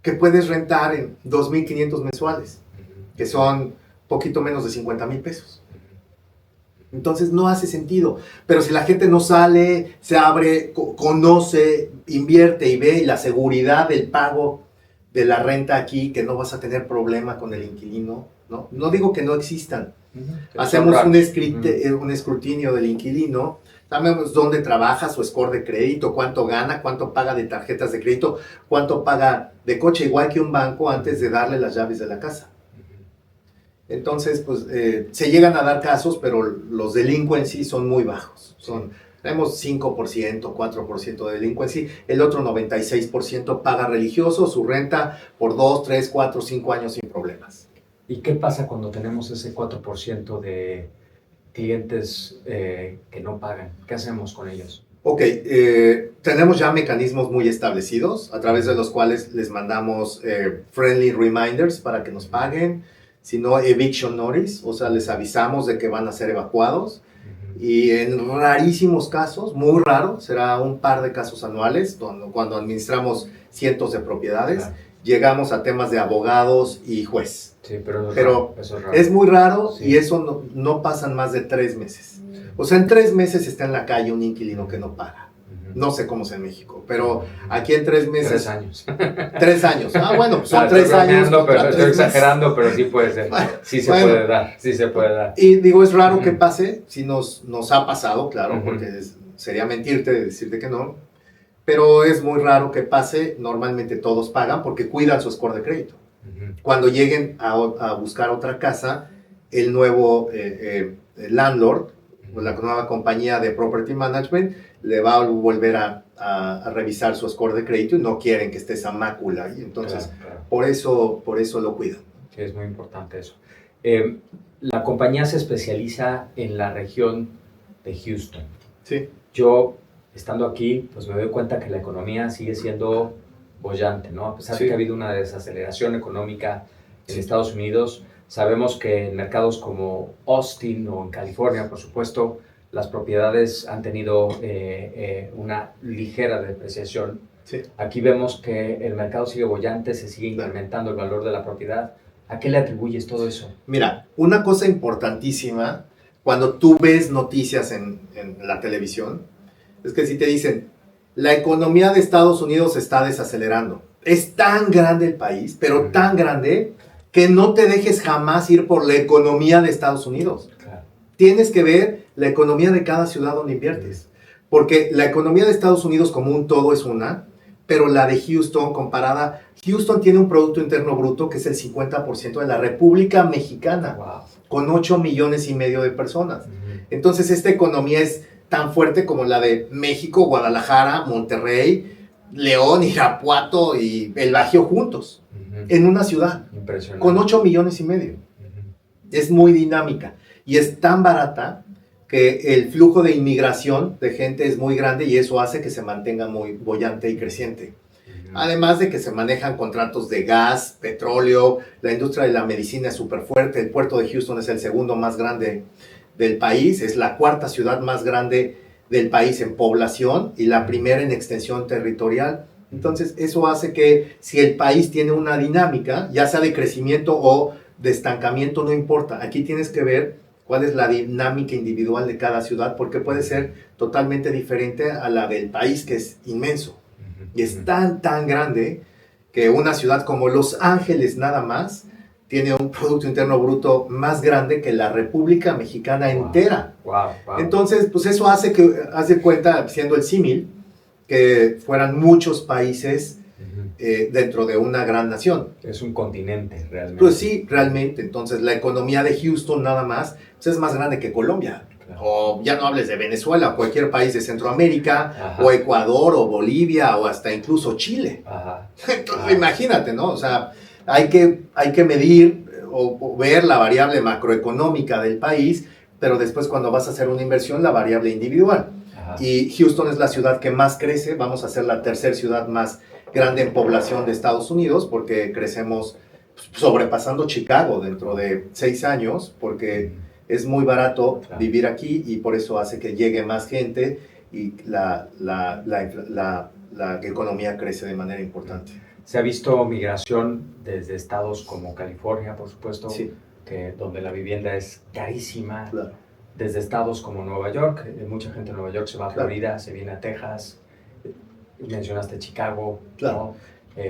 que puedes rentar en 2,500 mensuales, que son poquito menos de 50,000 pesos. Entonces no hace sentido. Pero si la gente no sale, se abre, conoce, invierte y ve la seguridad del pago de la renta aquí, que no vas a tener problema con el inquilino, ¿no? No digo que no existan. Hacemos un escrutinio del inquilino, sabemos dónde trabaja, su score de crédito, cuánto gana, cuánto paga de tarjetas de crédito, cuánto paga de coche, igual que un banco antes de darle las llaves de la casa. Entonces, pues, se llegan a dar casos, pero los delinquency son muy bajos. Tenemos 5%, 4% de delinquency, el otro 96% paga religioso, su renta por 2, 3, 4, 5 años sin problemas. ¿Y qué pasa cuando tenemos ese 4% de clientes que no pagan? ¿Qué hacemos con ellos? Ok, tenemos ya mecanismos muy establecidos a través de los cuales les mandamos friendly reminders para que nos paguen, sino eviction notice, o sea, les avisamos de que van a ser evacuados. Y en rarísimos casos, muy raro, será un par de casos anuales, cuando administramos cientos de propiedades, llegamos a temas de abogados y juez. Sí, pero eso es raro. Es muy raro, sí. Y eso no pasan más de 3 meses. O sea, en 3 meses está en la calle un inquilino que no paga. No sé cómo es en México, pero aquí en 3 meses... 3 años. 3 años. Ah, bueno, son 3 años. Pero estoy exagerando, pero sí puede ser. Bueno, sí se puede dar, sí se puede dar. Y digo, es raro que pase, sí nos ha pasado, claro, porque sería mentirte decirte que no, pero es muy raro que pase, normalmente todos pagan porque cuidan su score de crédito. Cuando lleguen a buscar otra casa, el nuevo landlord, la nueva compañía de property management, le va a volver a revisar su score de crédito y no quieren que esté esa mácula ahí. Entonces, claro. Por eso lo cuidan. Sí, es muy importante eso. La compañía se especializa en la región de Houston. Sí. Yo, estando aquí, pues me doy cuenta que la economía sigue siendo bollante, ¿no? A pesar de que ha habido una desaceleración económica en Estados Unidos, sabemos que en mercados como Austin o en California, por supuesto, las propiedades han tenido una ligera depreciación. Sí. Aquí vemos que el mercado sigue bollante, se sigue incrementando el valor de la propiedad. ¿A qué le atribuyes todo eso? Mira, una cosa importantísima, cuando tú ves noticias en la televisión, Es que si te dicen, la economía de Estados Unidos se está desacelerando. Es tan grande el país, pero tan grande, que no te dejes jamás ir por la economía de Estados Unidos. Claro. Tienes que ver la economía de cada ciudad donde inviertes. Porque la economía de Estados Unidos como un todo es una, pero la de Houston comparada, Houston tiene un Producto Interno Bruto que es el 50% de la República Mexicana, Wow. con 8 millones y medio de personas. Entonces esta economía es tan fuerte como la de México, Guadalajara, Monterrey, León, Irapuato y el Bajío juntos, en una ciudad, Impresionante. con 8 millones y medio. Es muy dinámica y es tan barata que el flujo de inmigración de gente es muy grande y eso hace que se mantenga muy boyante y creciente. Además de que se manejan contratos de gas, petróleo, la industria de la medicina es súper fuerte, el puerto de Houston es el segundo más grande del país, es la cuarta ciudad más grande del país en población y la primera en extensión territorial. Entonces eso hace que si el país tiene una dinámica, ya sea de crecimiento o de estancamiento, no importa, aquí tienes que ver cuál es la dinámica individual de cada ciudad, porque puede ser totalmente diferente a la del país, que es inmenso. Y es tan grande que una ciudad como Los Ángeles nada más tiene un Producto Interno Bruto más grande que la República Mexicana entera. Wow. Entonces, pues eso hace que, haz de cuenta, siendo el símil, que fueran muchos países dentro de una gran nación. Es un continente, realmente. Pues sí, realmente. Entonces, la economía de Houston nada más pues es más grande que Colombia. Claro. O ya no hables de Venezuela, o cualquier país de Centroamérica, Ajá. o Ecuador, o Bolivia, o hasta incluso Chile. Ajá. Entonces, imagínate, ¿no? O sea, hay que medir o ver la variable macroeconómica del país, pero después cuando vas a hacer una inversión, la variable individual. Ajá. Y Houston es la ciudad que más crece, vamos a ser la tercera ciudad más grande en población de Estados Unidos, porque crecemos sobrepasando Chicago dentro de 6 años, porque es muy barato vivir aquí y por eso hace que llegue más gente y la economía crece de manera importante. Se ha visto migración desde estados como California, por supuesto, sí, donde la vivienda es carísima. Claro. Desde estados como Nueva York, mucha gente de Nueva York se va a Florida, claro. se viene a Texas. Mencionaste Chicago, claro. ¿no?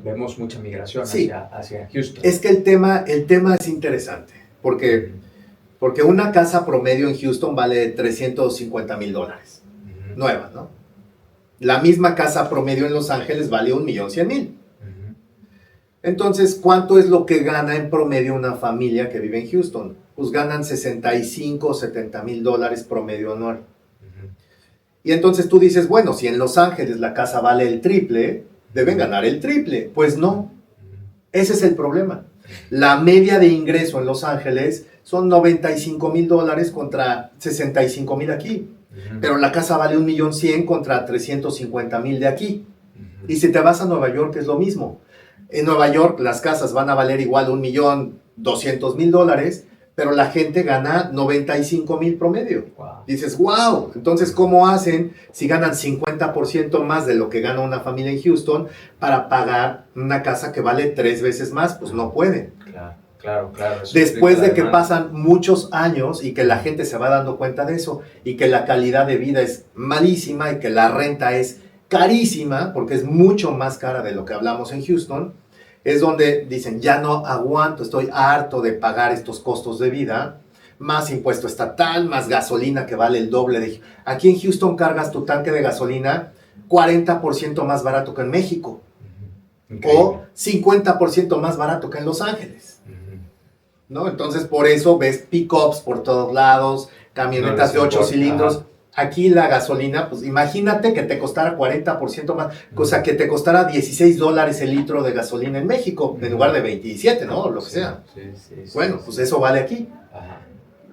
Vemos mucha migración sí. hacia Houston. Es que el tema es interesante, porque una casa promedio en Houston vale $350,000, nueva, ¿no? La misma casa promedio en Los Ángeles vale $1,100,000. Entonces, ¿cuánto es lo que gana en promedio una familia que vive en Houston? Pues ganan $65,000 o $70,000 promedio anual. Y entonces tú dices, bueno, si en Los Ángeles la casa vale el triple, deben ganar el triple. Pues no, ese es el problema. La media de ingreso en Los Ángeles son $95,000 contra $65,000 aquí. Pero la casa vale $1,100,000 contra $350,000 de aquí. Y si te vas a Nueva York es lo mismo. En Nueva York las casas van a valer igual $1,200,000, pero la gente gana $95,000 promedio. Wow. Dices, wow, entonces ¿cómo hacen si ganan 50% más de lo que gana una familia en Houston para pagar una casa que vale 3 veces más? Pues no pueden. Claro. Después de que pasan muchos años y que la gente se va dando cuenta de eso y que la calidad de vida es malísima y que la renta es carísima, porque es mucho más cara de lo que hablamos en Houston, es donde dicen, ya no aguanto, estoy harto de pagar estos costos de vida, más impuesto estatal, más gasolina que vale el doble. Aquí en Houston cargas tu tanque de gasolina 40% más barato que en México. O 50% más barato que en Los Ángeles. ¿No? Entonces, por eso ves pick-ups por todos lados, camionetas de 8 cilindros. Aquí la gasolina, pues imagínate que te costara 40% más, o sea, que te costara $16 el litro de gasolina en México, en lugar de 27, ¿no? Lo que sea. Bueno, pues eso vale aquí.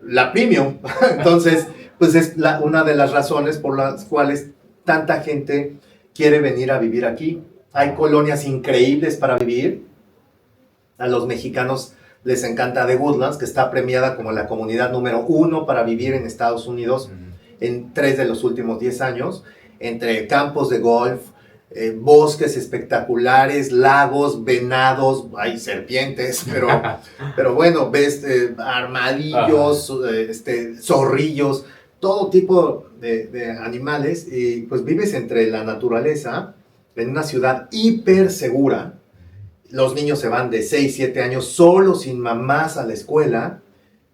La premium. Entonces, pues es una de las razones por las cuales tanta gente quiere venir a vivir aquí. Hay colonias increíbles para vivir. A los mexicanos les encanta The Woodlands, que está premiada como la comunidad número 1 para vivir en Estados Unidos en 3 de los últimos 10 años, entre campos de golf, bosques espectaculares, lagos, venados, hay serpientes, pero bueno, ves armadillos, zorrillos, todo tipo de animales y pues vives entre la naturaleza en una ciudad hiper segura. Los niños se van de 6, 7 años solos, sin mamás a la escuela.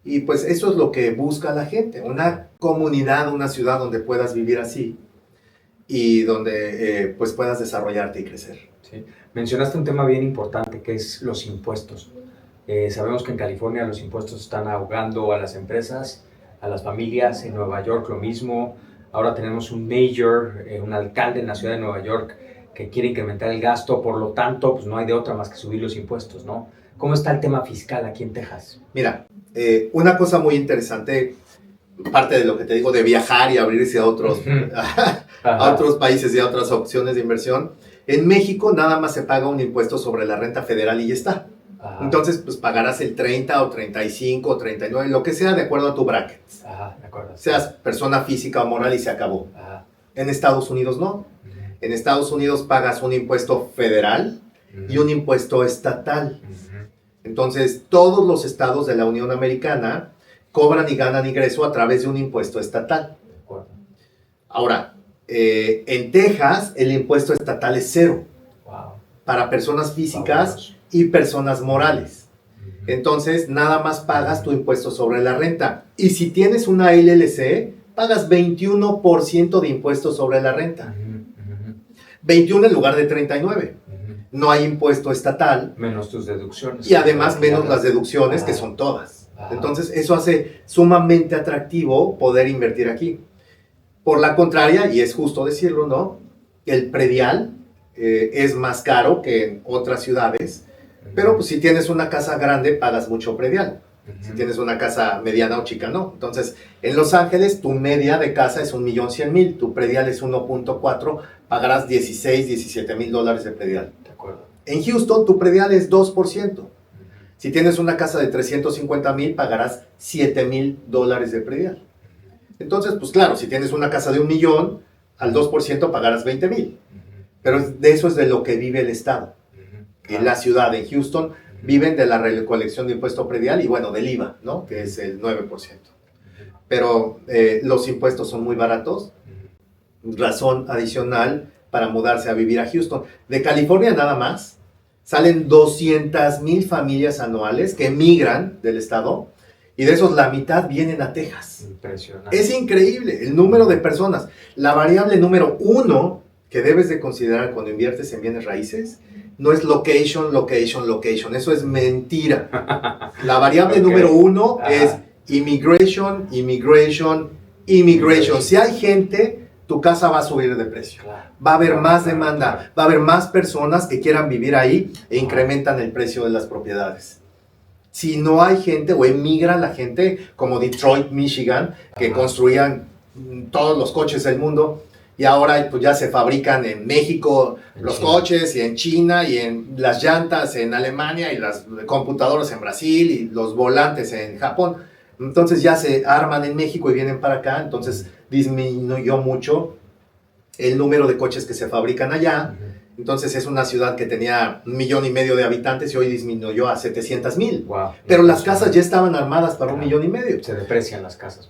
Y pues eso es lo que busca la gente, una comunidad, una ciudad donde puedas vivir así y donde pues puedas desarrollarte y crecer. Sí. Mencionaste un tema bien importante que es los impuestos. Sabemos que en California los impuestos están ahogando a las empresas, a las familias. En Nueva York lo mismo. Ahora tenemos un mayor, un alcalde en la ciudad de Nueva York que quiere incrementar el gasto, por lo tanto pues no hay de otra más que subir los impuestos, ¿no? ¿Cómo está el tema fiscal aquí en Texas? Mira, una cosa muy interesante, parte de lo que te digo de viajar y abrirse a otros, a otros países y a otras opciones de inversión, en México nada más se paga un impuesto sobre la renta federal y ya está. Ajá. Entonces, pues pagarás el 30 o 35 o 39, lo que sea de acuerdo a tu bracket. Ajá, de acuerdo. Seas persona física o moral y se acabó. Ajá. En Estados Unidos no. En Estados Unidos pagas un impuesto federal y un impuesto estatal. Entonces, todos los estados de la Unión Americana cobran y ganan ingreso a través de un impuesto estatal. De acuerdo. Ahora, en Texas el impuesto estatal es 0 Wow. para personas físicas Fabuloso. y personas morales. Entonces, nada más pagas tu impuesto sobre la renta. Y si tienes una LLC, pagas 21% de impuesto sobre la renta. 21 en lugar de 39. No hay impuesto estatal. Menos tus deducciones. Y además menos las deducciones, que son todas. Entonces, eso hace sumamente atractivo poder invertir aquí. Por la contraria, y es justo decirlo, ¿no? El predial es más caro que en otras ciudades, pero pues, si tienes una casa grande, pagas mucho predial. Si tienes una casa mediana o chica, no. Entonces, en Los Ángeles, tu media de casa es $1,100,000, tu predial es 1.4, pagarás $16,000-17,000 de predial. De acuerdo. En Houston, tu predial es 2%. Si tienes una casa de 350,000, pagarás $7,000 de predial. Entonces, pues claro, si tienes una casa de 1,000,000, al 2% pagarás 20,000. Pero de eso es de lo que vive el estado. En la ciudad, en Houston, viven de la recolección de impuesto predial y bueno, del IVA, ¿no? Que es el 9%. Pero los impuestos son muy baratos. Razón adicional para mudarse a vivir a Houston. De California nada más, salen 200,000 familias anuales que emigran del estado y de esos la mitad vienen a Texas. Impresionante. Es increíble el número de personas. La variable número 1 que debes de considerar cuando inviertes en bienes raíces no es location, location, location. Eso es mentira. La variable número 1 es immigration, immigration, immigration. Si hay gente, tu casa va a subir de precio. Va a haber más demanda, va a haber más personas que quieran vivir ahí e incrementan el precio de las propiedades. Si no hay gente o emigra la gente, como Detroit, Michigan, que construían todos los coches del mundo y ahora pues, ya se fabrican en México los coches y en China y en las llantas en Alemania y las computadoras en Brasil y los volantes en Japón. Entonces ya se arman en México y vienen para acá, entonces disminuyó mucho el número de coches que se fabrican allá. Entonces es una ciudad que tenía 1,5 millones de habitantes y hoy disminuyó a 700,000. Wow. Pero las casas ya estaban armadas para 1,5 millones. Se deprecian las casas.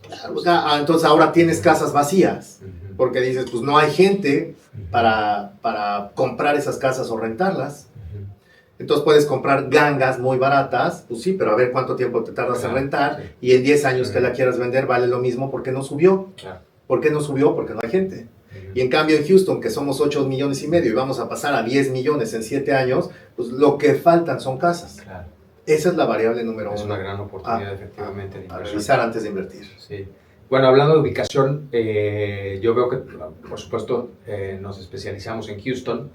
Entonces ahora tienes casas vacías, porque dices, pues no hay gente para comprar esas casas o rentarlas. Entonces puedes comprar gangas muy baratas, pues sí, pero a ver cuánto tiempo te tardas en rentar, y en 10 años que la quieras vender vale lo mismo porque no subió. ¿Por qué no subió? Porque no hay gente. Y en cambio en Houston, que somos 8,5 millones y vamos a pasar a 10 millones en 7 años, pues lo que faltan son casas. Claro. Esa es la variable número 1. Es una gran oportunidad, efectivamente. A revisar antes de invertir. Sí. Bueno, hablando de ubicación, yo veo que, por supuesto, nos especializamos en Houston,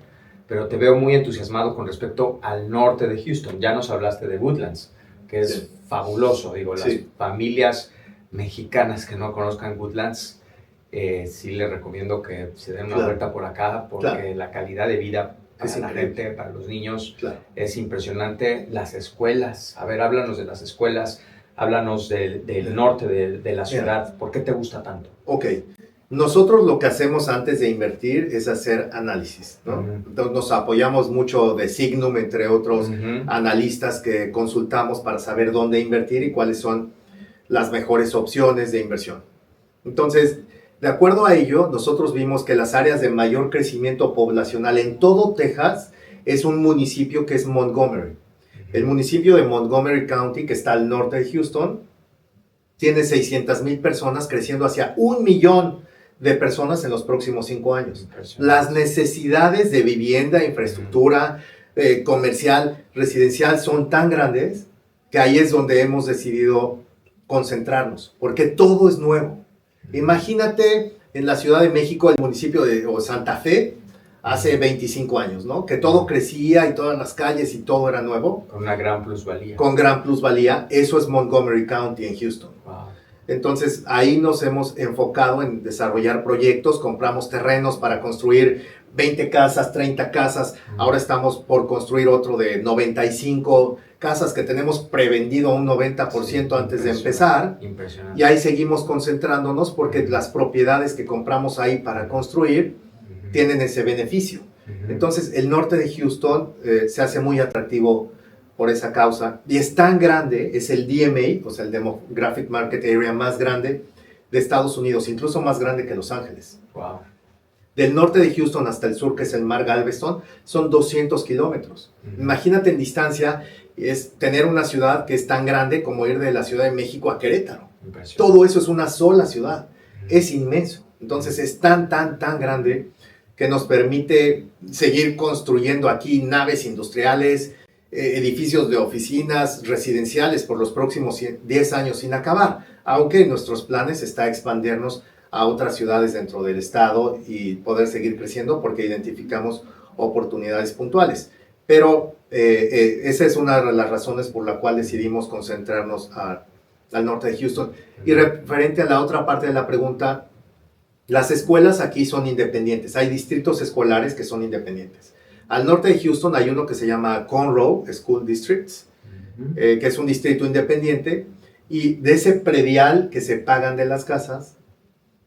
pero te veo muy entusiasmado con respecto al norte de Houston. Ya nos hablaste de Woodlands, que es fabuloso. Digo, las familias mexicanas que no conozcan Woodlands, sí les recomiendo que se den una vuelta por acá, porque la calidad de vida para la gente, para los niños, es impresionante. Las escuelas, a ver, háblanos de las escuelas, háblanos del norte de la ciudad. ¿Por qué te gusta tanto? Ok. Nosotros lo que hacemos antes de invertir es hacer análisis, ¿no? Entonces nos apoyamos mucho de Signum, entre otros analistas que consultamos para saber dónde invertir y cuáles son las mejores opciones de inversión. Entonces, de acuerdo a ello, nosotros vimos que las áreas de mayor crecimiento poblacional en todo Texas es un municipio que es Montgomery. El municipio de Montgomery County, que está al norte de Houston, tiene 600,000 personas, creciendo hacia 1,000,000 de personas en los próximos 5 años. Las necesidades de vivienda, infraestructura, comercial, residencial son tan grandes que ahí es donde hemos decidido concentrarnos, porque todo es nuevo. Imagínate en la Ciudad de México, el municipio de Santa Fe, hace 25 años, ¿no? Que todo crecía y todas las calles y todo era nuevo. Con una gran plusvalía. Con gran plusvalía. Eso es Montgomery County en Houston. Wow. Entonces, ahí nos hemos enfocado en desarrollar proyectos, compramos terrenos para construir 20 casas, 30 casas. Ahora estamos por construir otro de 95 casas que tenemos prevendido un 90% antes de empezar. Impresionante. Y ahí seguimos concentrándonos porque las propiedades que compramos ahí para construir tienen ese beneficio. Entonces, el norte de Houston se hace muy atractivo por esa causa. Y es tan grande, es el DMA, o sea, el Demographic Market Area más grande de Estados Unidos, incluso más grande que Los Ángeles. Wow. Del norte de Houston hasta el sur, que es el mar Galveston, son 200 kilómetros. Imagínate en distancia, es tener una ciudad que es tan grande como ir de la Ciudad de México a Querétaro. Todo eso es una sola ciudad. Es inmenso. Entonces es tan grande que nos permite seguir construyendo aquí naves industriales, edificios de oficinas residenciales por los próximos 10 años sin acabar, aunque en nuestros planes está expandirnos a otras ciudades dentro del estado y poder seguir creciendo porque identificamos oportunidades puntuales. Pero esa es una de las razones por la cual decidimos concentrarnos al norte de Houston. Y referente a la otra parte de la pregunta, las escuelas aquí son independientes. Hay distritos escolares que son independientes. Al norte de Houston hay uno que se llama Conroe School Districts, que es un distrito independiente, y de ese predial que se pagan de las casas,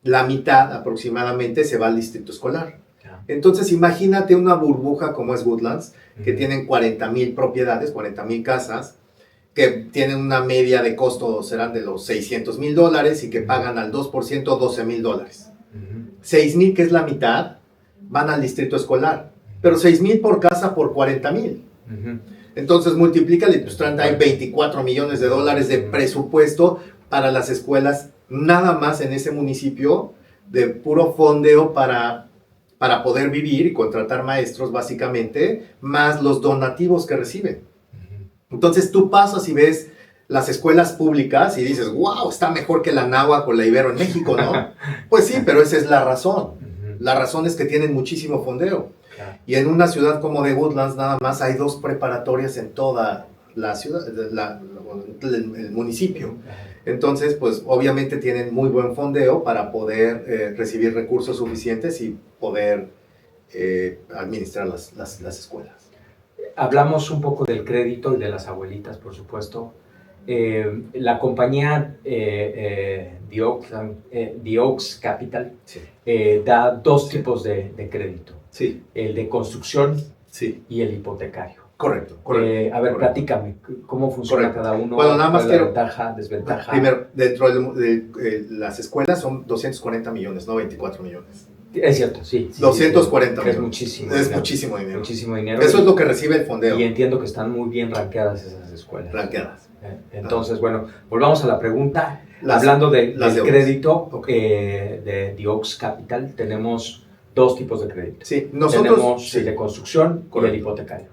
la mitad aproximadamente se va al distrito escolar. Entonces imagínate una burbuja como es Woodlands, que tienen 40,000 propiedades, 40,000 casas, que tienen una media de costo, serán de los $600,000 y que pagan al 2% $12,000. 6,000, que es la mitad, van al distrito escolar, pero 6,000 por casa por 40,000. Entonces multiplícale, pues hay $24 millones de presupuesto para las escuelas, nada más en ese municipio, de puro fondeo para poder vivir y contratar maestros básicamente, más los donativos que reciben. Entonces tú pasas y ves las escuelas públicas y dices, wow, está mejor que la Anáhuac o la Ibero en México, ¿no? Pues sí, pero esa es la razón. La razón es que tienen muchísimo fondeo. Y en una ciudad como de Woodlands nada más hay 2 preparatorias en toda la ciudad, el municipio. Entonces, pues obviamente tienen muy buen fondeo para poder recibir recursos suficientes y poder administrar las escuelas. Hablamos un poco del crédito y de las abuelitas, por supuesto. La compañía The Oaks Capital Sí. da 2 tipos de crédito. Sí. El de construcción Sí. y el hipotecario. Correcto. A ver, correcto. platícame, ¿cómo funciona cada uno? Bueno, nada más quiero... Ventaja, desventaja. Primero, dentro de las escuelas son 240 millones, no 24 millones. Es cierto, sí. 240 millones. Es muchísimo. Es muchísimo dinero. Muchísimo dinero. Eso es lo que recibe el fondeo. Y entiendo que están muy bien rankeadas esas escuelas. Rankeadas. Entonces, bueno, volvamos a la pregunta. Las, Hablando del crédito okay. de The Oaks Capital, tenemos 2 tipos de crédito. Sí, nosotros... Tenemos el de construcción correcto. y el hipotecario.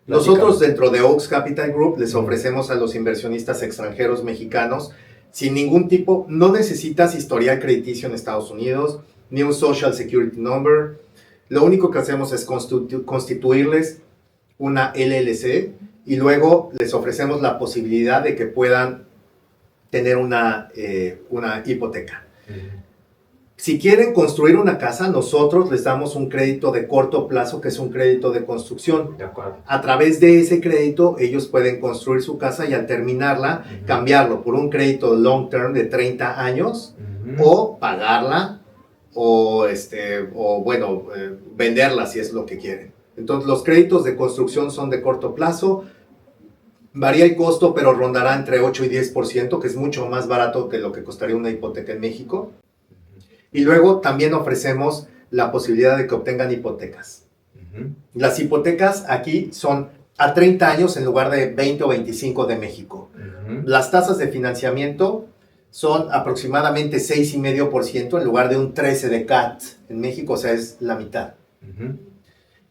Nosotros dentro de Oaks Capital Group les ofrecemos a los inversionistas extranjeros mexicanos sin ningún tipo, no necesitas historial crediticio en Estados Unidos, ni un Social Security Number. Lo único que hacemos es constituirles una LLC y luego les ofrecemos la posibilidad de que puedan tener una hipoteca. Si quieren construir una casa, nosotros les damos un crédito de corto plazo, que es un crédito de construcción. De acuerdo. A través de ese crédito, ellos pueden construir su casa y al terminarla, cambiarlo por un crédito long term de 30 años o pagarla o venderla si es lo que quieren. Entonces, los créditos de construcción son de corto plazo. Varía el costo, pero rondará entre 8 y 10%, que es mucho más barato que lo que costaría una hipoteca en México. Y luego también ofrecemos la posibilidad de que obtengan hipotecas. Las hipotecas aquí son a 30 años en lugar de 20 o 25 de México. Las tasas de financiamiento son aproximadamente 6,5% en lugar de un 13% de CAT. En México, o sea, es la mitad.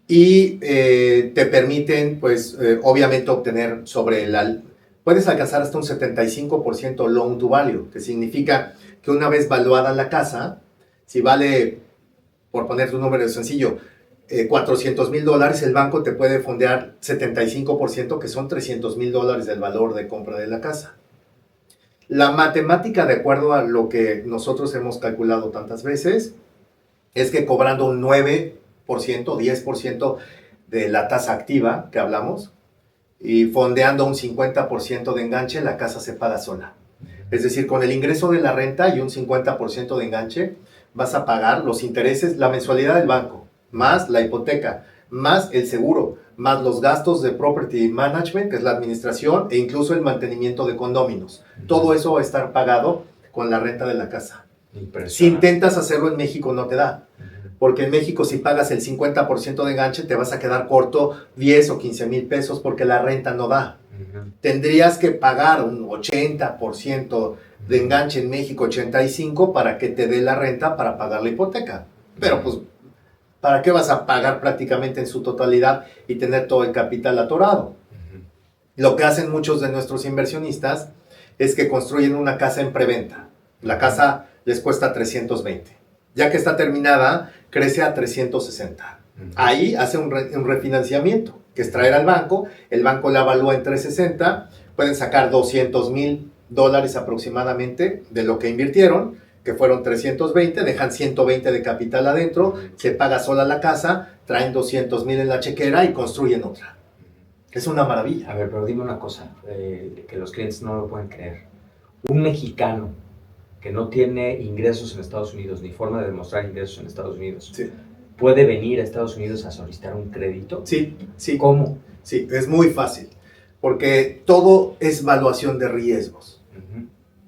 Y te permiten, pues, obviamente obtener puedes alcanzar hasta un 75% loan to value, que significa que una vez valuada la casa, si vale, por ponerte un número sencillo, $400,000, el banco te puede fondear 75%, que son $300,000 del valor de compra de la casa. La matemática, de acuerdo a lo que nosotros hemos calculado tantas veces, es que cobrando un 9%, 10% de la tasa activa que hablamos, y fondeando un 50% de enganche, la casa se paga sola. Es decir, con el ingreso de la renta y un 50% de enganche, vas a pagar los intereses, la mensualidad del banco, más la hipoteca, más el seguro, más los gastos de property management, que es la administración, e incluso el mantenimiento de condóminos. Todo eso va a estar pagado con la renta de la casa. Si intentas hacerlo en México, no te da. Porque en México, si pagas el 50% de enganche, te vas a quedar corto 10 o 15 mil pesos porque la renta no da. Tendrías que pagar un 80% de enganche en México, 85%, para que te dé la renta para pagar la hipoteca. Pero pues, ¿para qué vas a pagar prácticamente en su totalidad y tener todo el capital atorado? Lo que hacen muchos de nuestros inversionistas es que construyen una casa en preventa. La casa les cuesta 320. Ya que está terminada, crece a 360. Ahí hace un refinanciamiento, que es traer al banco, el banco la evalúa en 360, pueden sacar $200,000 aproximadamente de lo que invirtieron, que fueron 320, dejan 120 de capital adentro, se paga sola la casa, traen 200,000 en la chequera y construyen otra. Es una maravilla. A ver, pero dime una cosa, que los clientes no lo pueden creer. Un mexicano que no tiene ingresos en Estados Unidos, ni forma de demostrar ingresos en Estados Unidos, Sí. ¿puede venir a Estados Unidos a solicitar un crédito? Sí, sí. ¿Cómo? Sí, es muy fácil, porque todo es evaluación de riesgos.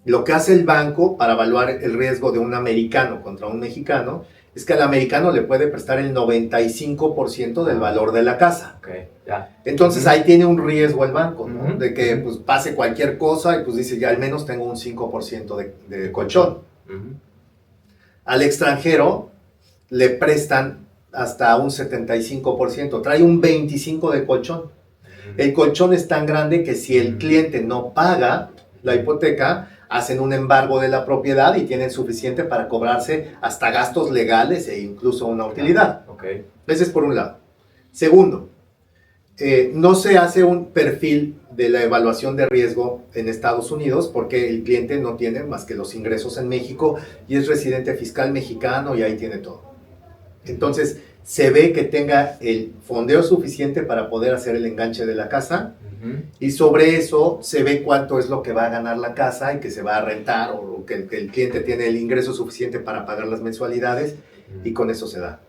Lo que hace el banco para evaluar el riesgo de un americano contra un mexicano es que al americano le puede prestar el 95% del valor de la casa. Okay, ya. Entonces ahí tiene un riesgo el banco, ¿no? De que pues, pase cualquier cosa y pues dice, ya al menos tengo un 5% de colchón. Al extranjero le prestan hasta un 75%, trae un 25% de colchón. El colchón es tan grande que si el cliente no paga la hipoteca, hacen un embargo de la propiedad y tienen suficiente para cobrarse hasta gastos legales e incluso una utilidad. Ese es por un lado. Segundo, no se hace un perfil de la evaluación de riesgo en Estados Unidos porque el cliente no tiene más que los ingresos en México y es residente fiscal mexicano y ahí tiene todo. Entonces, se ve que tenga el fondeo suficiente para poder hacer el enganche de la casa y sobre eso se ve cuánto es lo que va a ganar la casa y que se va a rentar o que el cliente tiene el ingreso suficiente para pagar las mensualidades y con eso se da.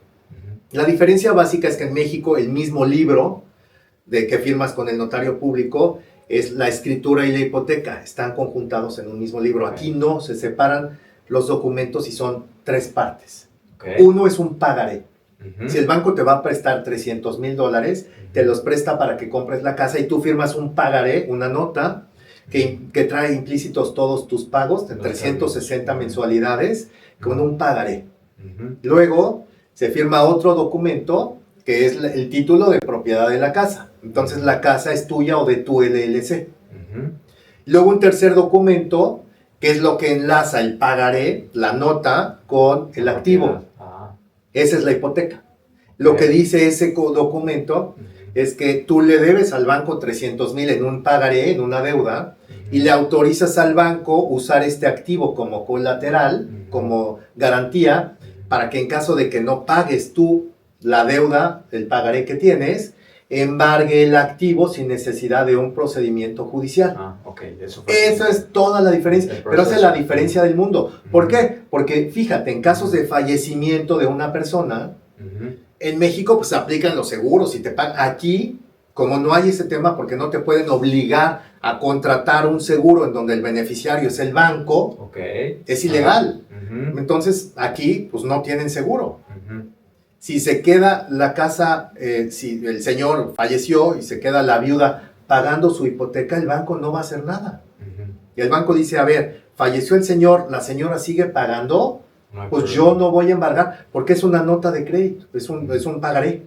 La diferencia básica es que en México el mismo libro de que firmas con el notario público es la escritura y la hipoteca, están conjuntados en un mismo libro. Aquí no, se separan los documentos y son 3 partes. Uno es un pagaré. Si el banco te va a prestar $300,000, te los presta para que compres la casa y tú firmas un pagaré, una nota que trae implícitos todos tus pagos de 360 mensualidades con un pagaré. Luego se firma otro documento que es el título de propiedad de la casa. Entonces la casa es tuya o de tu LLC. Luego un tercer documento que es lo que enlaza el pagaré, la nota, con el activo. Esa es la hipoteca. Lo que dice ese documento es que tú le debes al banco 300,000 en un pagaré, en una deuda, y le autorizas al banco usar este activo como colateral, como garantía, para que en caso de que no pagues tú la deuda, el pagaré que tienes, embargue el activo sin necesidad de un procedimiento judicial. Eso es toda la diferencia, pero esa es la diferencia del mundo. ¿Por qué? Porque fíjate, en casos de fallecimiento de una persona, en México pues aplican los seguros y te pagan. Aquí, como no hay ese tema, porque no te pueden obligar a contratar un seguro en donde el beneficiario es el banco, es ilegal. Entonces, aquí, pues no tienen seguro. Si se queda la casa, si el señor falleció y se queda la viuda pagando su hipoteca, el banco no va a hacer nada. Y el banco dice, a ver, falleció el señor, la señora sigue pagando, pues yo no voy a embargar, porque es una nota de crédito, es un pagaré.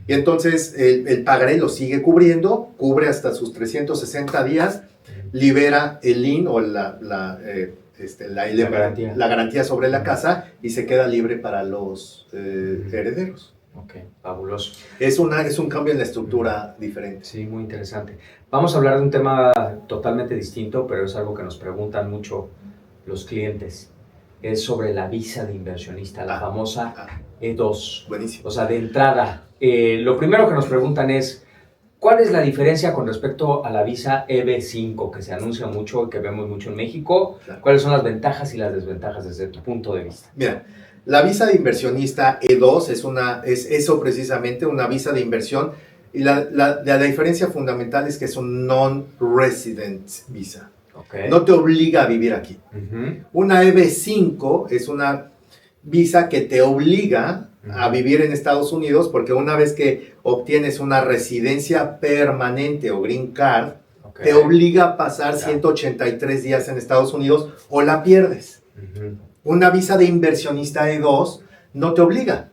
Y entonces el pagaré lo sigue cubriendo, cubre hasta sus 360 días, libera el lien o la garantía sobre la casa y se queda libre para los herederos. Ok, fabuloso. Es un cambio en la estructura diferente. Sí, muy interesante. Vamos a hablar de un tema totalmente distinto, pero es algo que nos preguntan mucho los clientes. Es sobre la visa de inversionista, la famosa E2. Buenísimo. O sea, de entrada, lo primero que nos preguntan es, ¿cuál es la diferencia con respecto a la visa EB5, que se anuncia mucho y que vemos mucho en México? Claro. ¿Cuáles son las ventajas y las desventajas desde tu punto de vista? Mira, la visa de inversionista E2 es eso precisamente, una visa de inversión. Y la diferencia fundamental es que es un non-resident visa. Okay. No te obliga a vivir aquí. Una EB5 es una visa que te obliga a vivir en Estados Unidos, porque una vez que obtienes una residencia permanente o green card, te obliga a pasar 183 días en Estados Unidos o la pierdes. Una visa de inversionista E2 no te obliga.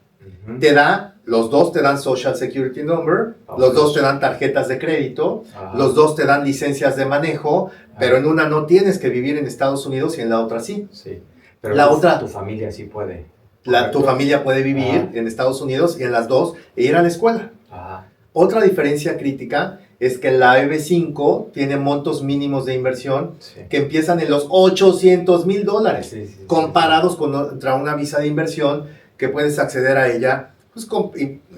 Te da, los dos te dan Social Security Number, los dos te dan tarjetas de crédito, los dos te dan licencias de manejo, pero en una no tienes que vivir en Estados Unidos y en la otra sí. Sí, pero tu familia sí puede. Tu familia puede vivir en Estados Unidos y en las dos e ir a la escuela. Otra diferencia crítica es que la EB5 tiene montos mínimos de inversión que empiezan en los $800,000, comparados contra una visa de inversión que puedes acceder a ella pues,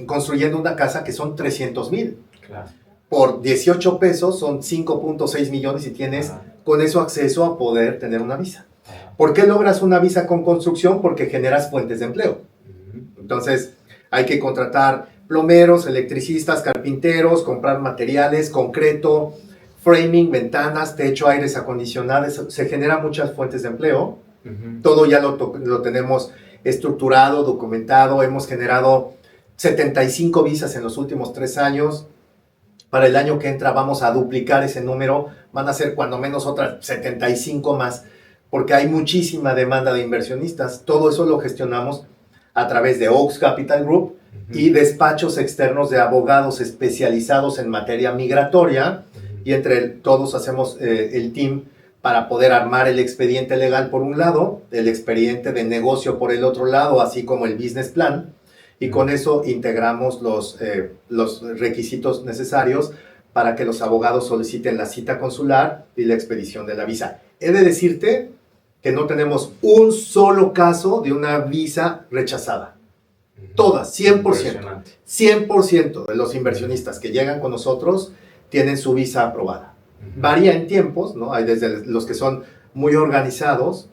construyendo una casa que son $300,000. Claro. Por 18 pesos son 5.6 millones y tienes con eso acceso a poder tener una visa. ¿Por qué logras una visa con construcción? Porque generas fuentes de empleo. Entonces, hay que contratar plomeros, electricistas, carpinteros, comprar materiales, concreto, framing, ventanas, techo, aires acondicionados. Se generan muchas fuentes de empleo. Todo ya lo tenemos estructurado, documentado. Hemos generado 75 visas en los últimos 3 años. Para el año que entra vamos a duplicar ese número. Van a ser cuando menos otras 75 más, porque hay muchísima demanda de inversionistas. Todo eso lo gestionamos a través de Oaks Capital Group y despachos externos de abogados especializados en materia migratoria. Y entre todos hacemos el team para poder armar el expediente legal por un lado, el expediente de negocio por el otro lado, así como el business plan. Y con eso integramos los requisitos necesarios para que los abogados soliciten la cita consular y la expedición de la visa. He de decirte que no tenemos un solo caso de una visa rechazada. Todas, 100%. 100% de los inversionistas que llegan con nosotros tienen su visa aprobada. Varía en tiempos, ¿no? Hay desde los que son muy organizados,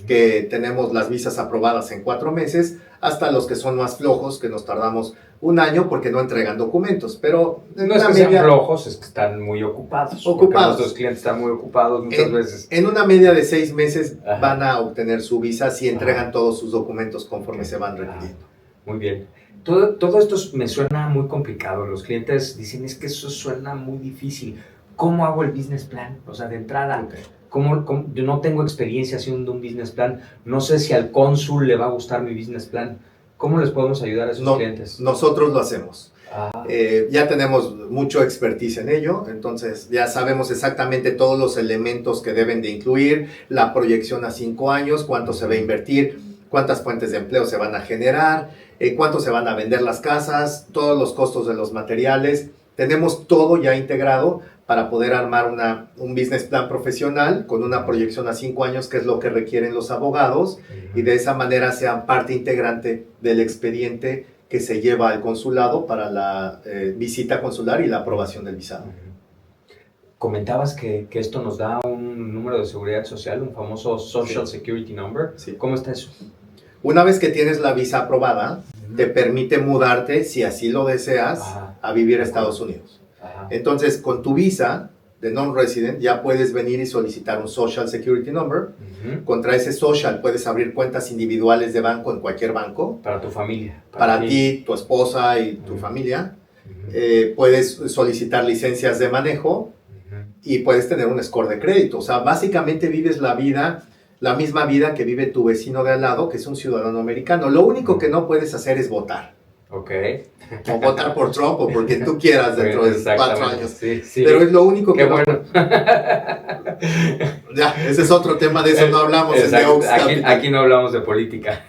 que tenemos las visas aprobadas en 4 meses, hasta los que son más flojos, que nos tardamos 1 año porque no entregan documentos. Pero no es que sean flojos, es que están muy ocupados. Nuestros clientes están muy ocupados muchas veces. En una media de 6 meses van a obtener su visa si entregan todos sus documentos conforme se van requiriendo. Muy bien. Todo esto me suena muy complicado. Los clientes dicen, es que eso suena muy difícil. ¿Cómo hago el business plan? O sea, de entrada, yo no tengo experiencia haciendo un business plan. No sé si al cónsul le va a gustar mi business plan. ¿Cómo les podemos ayudar a esos clientes? Nosotros lo hacemos. Ya tenemos mucho expertise en ello, entonces ya sabemos exactamente todos los elementos que deben de incluir, la proyección a 5 años, cuánto se va a invertir, cuántas fuentes de empleo se van a generar, cuánto se van a vender las casas, todos los costos de los materiales. Tenemos todo ya integrado para poder armar un business plan profesional con una proyección a 5 años, que es lo que requieren los abogados, y de esa manera sean parte integrante del expediente que se lleva al consulado para la visita consular y la aprobación del visado. Comentabas que esto nos da un número de seguridad social, un famoso Social Security Number. Sí. ¿Cómo está eso? Una vez que tienes la visa aprobada, te permite mudarte, si así lo deseas, a vivir a Estados Unidos. Entonces, con tu visa, de non-resident, ya puedes venir y solicitar un Social Security Number. Contra ese Social puedes abrir cuentas individuales de banco en cualquier banco. Para tu familia. Para ti, tu esposa y tu familia. Puedes solicitar licencias de manejo y puedes tener un score de crédito. O sea, básicamente vives la misma vida que vive tu vecino de al lado, que es un ciudadano americano. Lo único que no puedes hacer es votar. Ok. O votar por Trump o por quien tú quieras dentro de 4 años. Sí, sí. Pero es lo único que bueno. Ya, ese es otro tema, de eso no hablamos. Aquí no hablamos de política.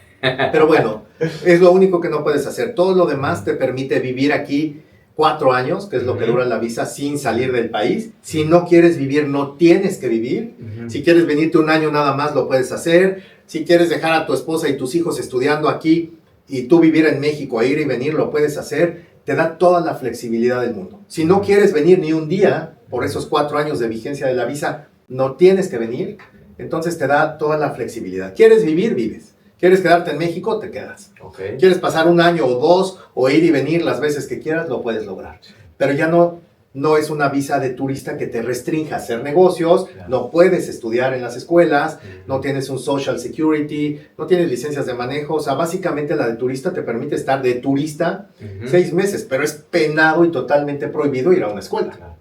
Pero bueno, es lo único que no puedes hacer. Todo lo demás te permite vivir aquí 4 años, que es lo que dura la visa, sin salir del país. Si no quieres vivir, no tienes que vivir. Si quieres venirte 1 año nada más, lo puedes hacer. Si quieres dejar a tu esposa y tus hijos estudiando aquí y tú vivir en México, ir y venir, lo puedes hacer. Te da toda la flexibilidad del mundo. Si no quieres venir ni un día por esos 4 años de vigencia de la visa, no tienes que venir. Entonces te da toda la flexibilidad. ¿Quieres vivir? Vives. ¿Quieres quedarte en México? Te quedas. Okay. ¿Quieres pasar 1 año o 2 o ir y venir las veces que quieras? Lo puedes lograr. Pero ya no es una visa de turista que te restrinja a hacer negocios, claro. No puedes estudiar en las escuelas, no tienes un Social Security, no tienes licencias de manejo. O sea, básicamente la de turista te permite estar de turista 6 meses, pero es penado y totalmente prohibido ir a una escuela. Claro.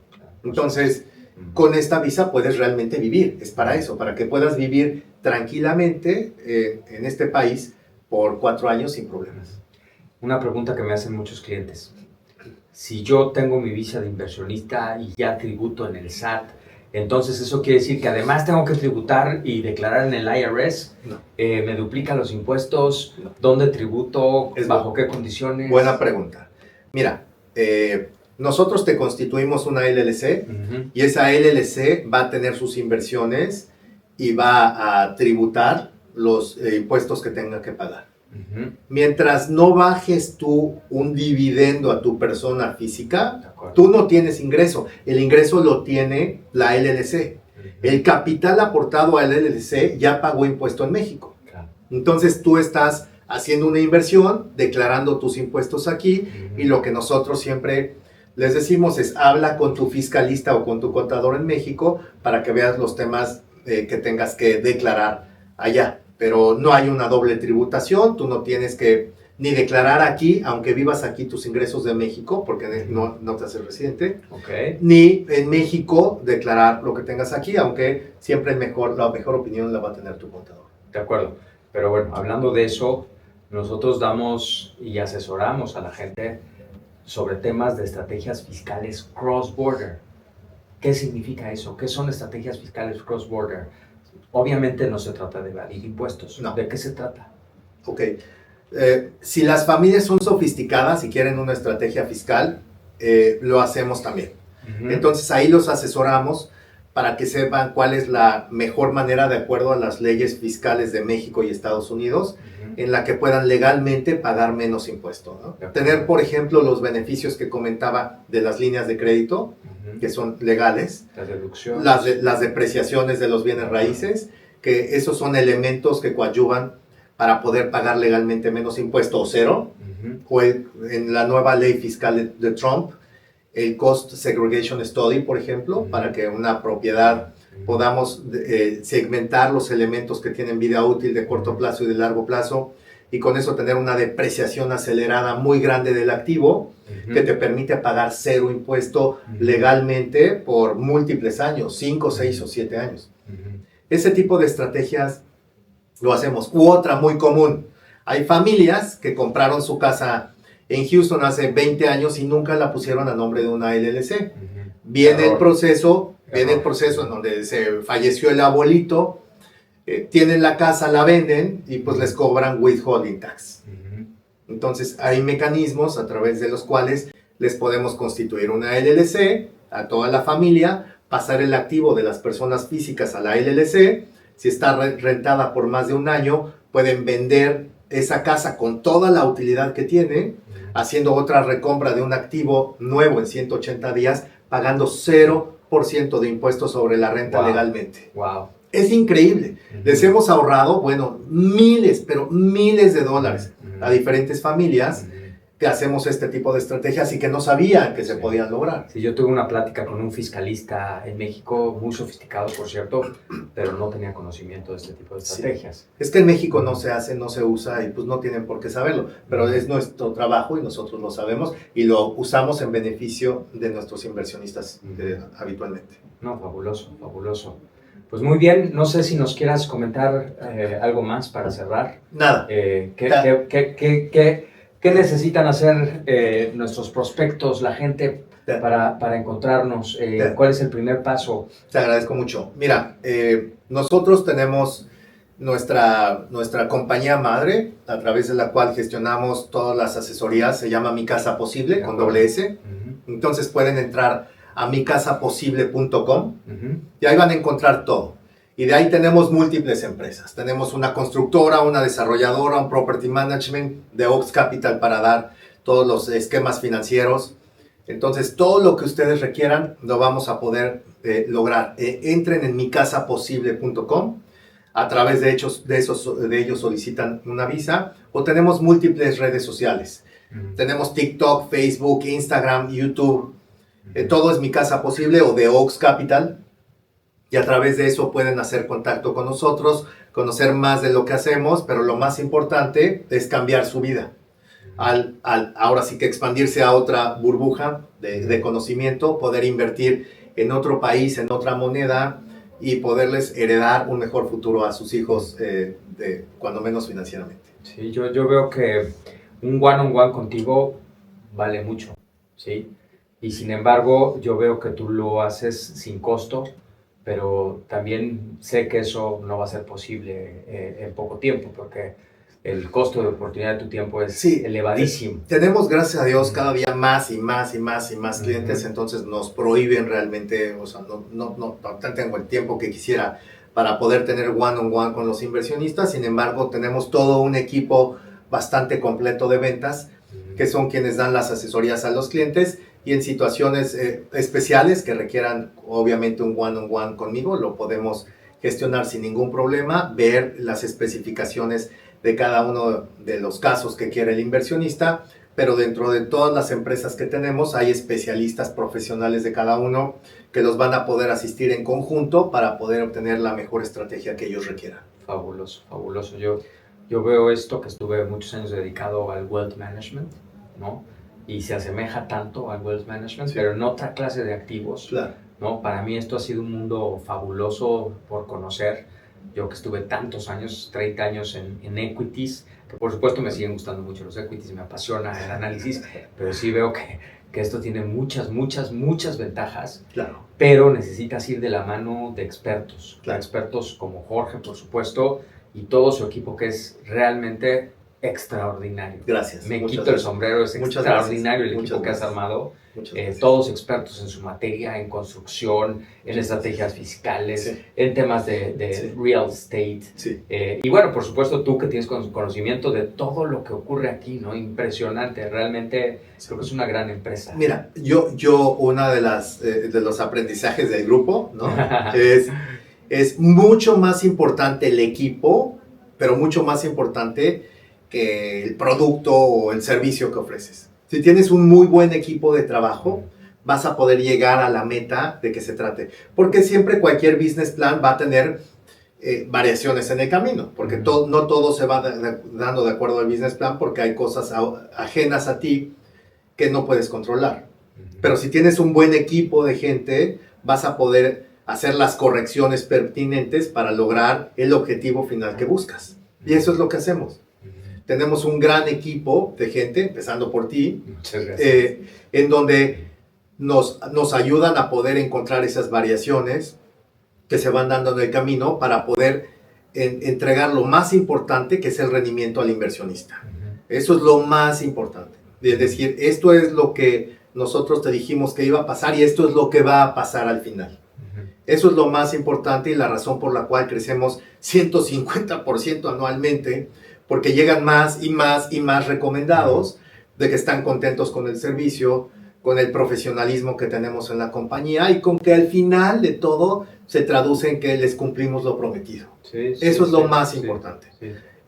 Entonces, con esta visa puedes realmente vivir. Es para eso, para que puedas vivir tranquilamente en este país por 4 años sin problemas. Una pregunta que me hacen muchos clientes. Si yo tengo mi visa de inversionista y ya tributo en el SAT, entonces eso quiere decir que además tengo que tributar y declarar en el IRS. No. ¿Me duplica los impuestos? No. ¿Dónde tributo? ¿Bajo qué condiciones? Buena pregunta. Mira, nosotros te constituimos una LLC y esa LLC va a tener sus inversiones y va a tributar los impuestos que tenga que pagar. Mientras no bajes tú un dividendo a tu persona física, tú no tienes ingreso. El ingreso lo tiene la LLC. El capital aportado a la LLC ya pagó impuesto en México. Entonces tú estás haciendo una inversión, declarando tus impuestos aquí, y lo que nosotros siempre les decimos es: habla con tu fiscalista o con tu contador en México para que veas los temas que tengas que declarar allá. Pero no hay una doble tributación, tú no tienes que ni declarar aquí, aunque vivas aquí, tus ingresos de México, porque no te haces residente, ni en México declarar lo que tengas aquí, aunque siempre la mejor opinión la va a tener tu contador. De acuerdo, pero bueno, hablando de eso, nosotros damos y asesoramos a la gente sobre temas de estrategias fiscales cross-border. ¿Qué significa eso? ¿Qué son estrategias fiscales cross-border? Obviamente no se trata de evadir impuestos. No. ¿De qué se trata? Ok. Si las familias son sofisticadas y quieren una estrategia fiscal, lo hacemos también. Entonces ahí los asesoramos para que sepan cuál es la mejor manera, de acuerdo a las leyes fiscales de México y Estados Unidos, en la que puedan legalmente pagar menos impuestos, ¿no? Tener, por ejemplo, los beneficios que comentaba de las líneas de crédito, que son legales, las deducciones, las depreciaciones de los bienes raíces, que esos son elementos que coadyuvan para poder pagar legalmente menos impuestos o cero, o en la nueva ley fiscal de Trump, el Cost Segregation Study, por ejemplo, para que una propiedad podamos segmentar los elementos que tienen vida útil de corto plazo y de largo plazo, y con eso tener una depreciación acelerada muy grande del activo, que te permite pagar cero impuesto legalmente por múltiples años, 5, 6 o 7 años. Ese tipo de estrategias lo hacemos. U otra muy común: hay familias que compraron su casa en Houston hace 20 años y nunca la pusieron a nombre de una LLC. Viene el proceso en donde se falleció el abuelito, tienen la casa, la venden y pues les cobran withholding tax. Entonces hay mecanismos a través de los cuales les podemos constituir una LLC a toda la familia, pasar el activo de las personas físicas a la LLC. Si está rentada por más de 1 año, pueden vender esa casa con toda la utilidad que tiene, haciendo otra recompra de un activo nuevo en 180 días, pagando 0% de impuestos sobre la renta legalmente. Wow. Es increíble. Les hemos ahorrado, bueno, miles, pero miles de dólares a diferentes familias que hacemos este tipo de estrategias y que no sabían que se podían lograr. Sí, yo tuve una plática con un fiscalista en México, muy sofisticado, por cierto, pero no tenía conocimiento de este tipo de estrategias. Sí. Es que en México no se hace, no se usa y pues no tienen por qué saberlo, pero es nuestro trabajo y nosotros lo sabemos y lo usamos en beneficio de nuestros inversionistas habitualmente. No, fabuloso, fabuloso. Pues muy bien, no sé si nos quieras comentar algo más para cerrar. Nada. ¿Qué necesitan hacer nuestros prospectos, la gente, para encontrarnos? ¿Cuál es el primer paso? Te agradezco mucho. Mira, nosotros tenemos nuestra compañía madre, a través de la cual gestionamos todas las asesorías, se llama Mi Casa Posible, con doble S. Entonces pueden entrar a micasaposible.com y ahí van a encontrar todo. Y de ahí tenemos múltiples empresas. Tenemos una constructora, una desarrolladora, un property management de Oaks Capital para dar todos los esquemas financieros. Entonces, todo lo que ustedes requieran lo vamos a poder lograr. Entren en micasaposible.com. A través de ellos solicitan una visa. O tenemos múltiples redes sociales. Tenemos TikTok, Facebook, Instagram, YouTube. Todo es Mi Casa Posible o de Oaks Capital. Y a través de eso pueden hacer contacto con nosotros, conocer más de lo que hacemos, pero lo más importante es cambiar su vida. Ahora sí que expandirse a otra burbuja de conocimiento, poder invertir en otro país, en otra moneda y poderles heredar un mejor futuro a sus hijos, cuando menos financieramente. Sí, yo veo que un one-on-one contigo vale mucho, ¿sí? Y sin embargo, yo veo que tú lo haces sin costo, pero también sé que eso no va a ser posible en poco tiempo, porque el costo de oportunidad de tu tiempo es elevadísimo. Tenemos, gracias a Dios, cada día más y más clientes, entonces nos prohíben realmente, o sea, no tengo el tiempo que quisiera para poder tener one-on-one con los inversionistas. Sin embargo, tenemos todo un equipo bastante completo de ventas, que son quienes dan las asesorías a los clientes. Y en situaciones especiales que requieran obviamente un one-on-one conmigo, lo podemos gestionar sin ningún problema, ver las especificaciones de cada uno de los casos que quiere el inversionista, pero dentro de todas las empresas que tenemos hay especialistas profesionales de cada uno que los van a poder asistir en conjunto para poder obtener la mejor estrategia que ellos requieran. Fabuloso, fabuloso. Yo veo esto, que estuve muchos años dedicado al wealth management, ¿no? Y se asemeja tanto al wealth management, pero en otra clase de activos. Claro. ¿No? Para mí esto ha sido un mundo fabuloso por conocer. Yo que estuve tantos años, 30 años en equities, que por supuesto me siguen gustando mucho los equities, me apasiona el análisis, pero sí veo que esto tiene muchas ventajas, claro. Pero necesitas ir de la mano de expertos, claro. Expertos como Jorge, por supuesto, y todo su equipo, que es realmente extraordinario. Gracias. Me quito el sombrero, es extraordinario el equipo que has armado. Todos expertos en su materia, en construcción, en estrategias fiscales, en temas de real estate. Y bueno, por supuesto, tú que tienes conocimiento de todo lo que ocurre aquí, ¿no? Impresionante, realmente creo que es una gran empresa. Mira, yo una de los aprendizajes del grupo, ¿no? es mucho más importante el equipo, pero mucho más importante que el producto o el servicio que ofreces. Si tienes un muy buen equipo de trabajo, vas a poder llegar a la meta de que se trate. Porque siempre cualquier business plan va a tener variaciones en el camino. Porque no todo se va dando de acuerdo al business plan, porque hay cosas ajenas a ti que no puedes controlar. Pero si tienes un buen equipo de gente, vas a poder hacer las correcciones pertinentes para lograr el objetivo final que buscas. Y eso es lo que hacemos. Tenemos un gran equipo de gente, empezando por ti, en donde nos ayudan a poder encontrar esas variaciones que se van dando en el camino para poder entregar lo más importante, que es el rendimiento al inversionista. Eso es lo más importante. Es decir, esto es lo que nosotros te dijimos que iba a pasar y esto es lo que va a pasar al final. Eso es lo más importante y la razón por la cual crecemos 150% anualmente, porque llegan más y más recomendados de que están contentos con el servicio, con el profesionalismo que tenemos en la compañía y con que al final de todo se traduce en que les cumplimos lo prometido. Eso es lo más importante.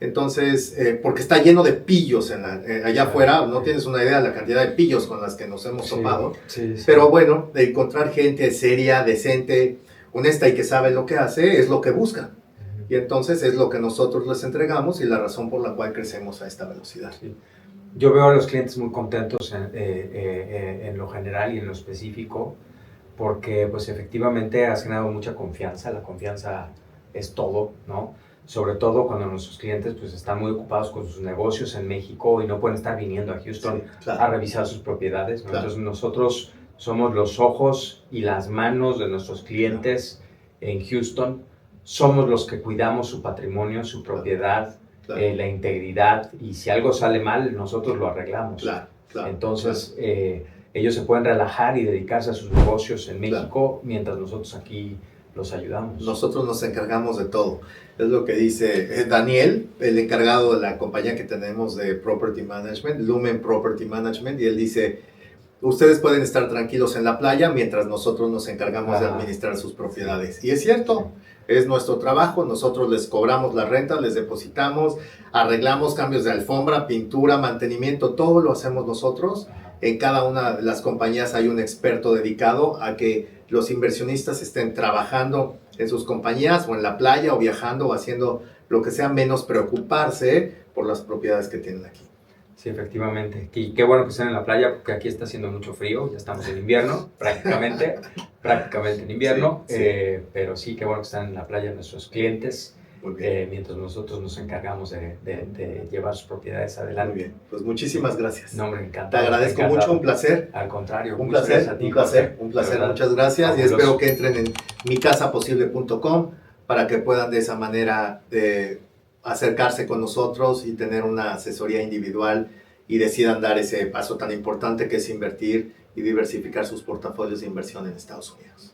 Entonces, porque está lleno de pillos allá afuera, no tienes una idea de la cantidad de pillos con las que nos hemos topado. Sí. Pero bueno, de encontrar gente seria, decente, honesta y que sabe lo que hace, es lo que buscan. Y entonces es lo que nosotros les entregamos y la razón por la cual crecemos a esta velocidad. Sí. Yo veo a los clientes muy contentos en lo general y en lo específico, porque pues efectivamente has generado mucha confianza. La confianza es todo, ¿no? Sobre todo cuando nuestros clientes pues están muy ocupados con sus negocios en México y no pueden estar viniendo a Houston a revisar sus propiedades, ¿no? Entonces nosotros somos los ojos y las manos de nuestros clientes en Houston. Somos los que cuidamos su patrimonio, su propiedad, la integridad, y si algo sale mal, nosotros lo arreglamos. Entonces, ellos se pueden relajar y dedicarse a sus negocios en México mientras nosotros aquí los ayudamos. Nosotros nos encargamos de todo. Es lo que dice Daniel, el encargado de la compañía que tenemos de Property Management, Lumen Property Management, y él dice, ustedes pueden estar tranquilos en la playa mientras nosotros nos encargamos de administrar sus propiedades. Y es cierto. Es nuestro trabajo, nosotros les cobramos la renta, les depositamos, arreglamos cambios de alfombra, pintura, mantenimiento, todo lo hacemos nosotros. En cada una de las compañías hay un experto dedicado a que los inversionistas estén trabajando en sus compañías o en la playa o viajando o haciendo lo que sea, menos preocuparse por las propiedades que tienen aquí. Sí, efectivamente. Y qué bueno que estén en la playa, porque aquí está haciendo mucho frío, ya estamos en invierno, prácticamente en invierno, pero sí, qué bueno que están en la playa nuestros clientes, mientras nosotros nos encargamos de llevar sus propiedades adelante. Muy bien, pues muchísimas gracias. No, hombre, encantado. Te agradezco mucho, un placer. Al contrario, un placer, muchas gracias. Fabuloso. Y espero que entren en micasaposible.com para que puedan de esa manera acercarse con nosotros y tener una asesoría individual y decidan dar ese paso tan importante que es invertir y diversificar sus portafolios de inversión en Estados Unidos.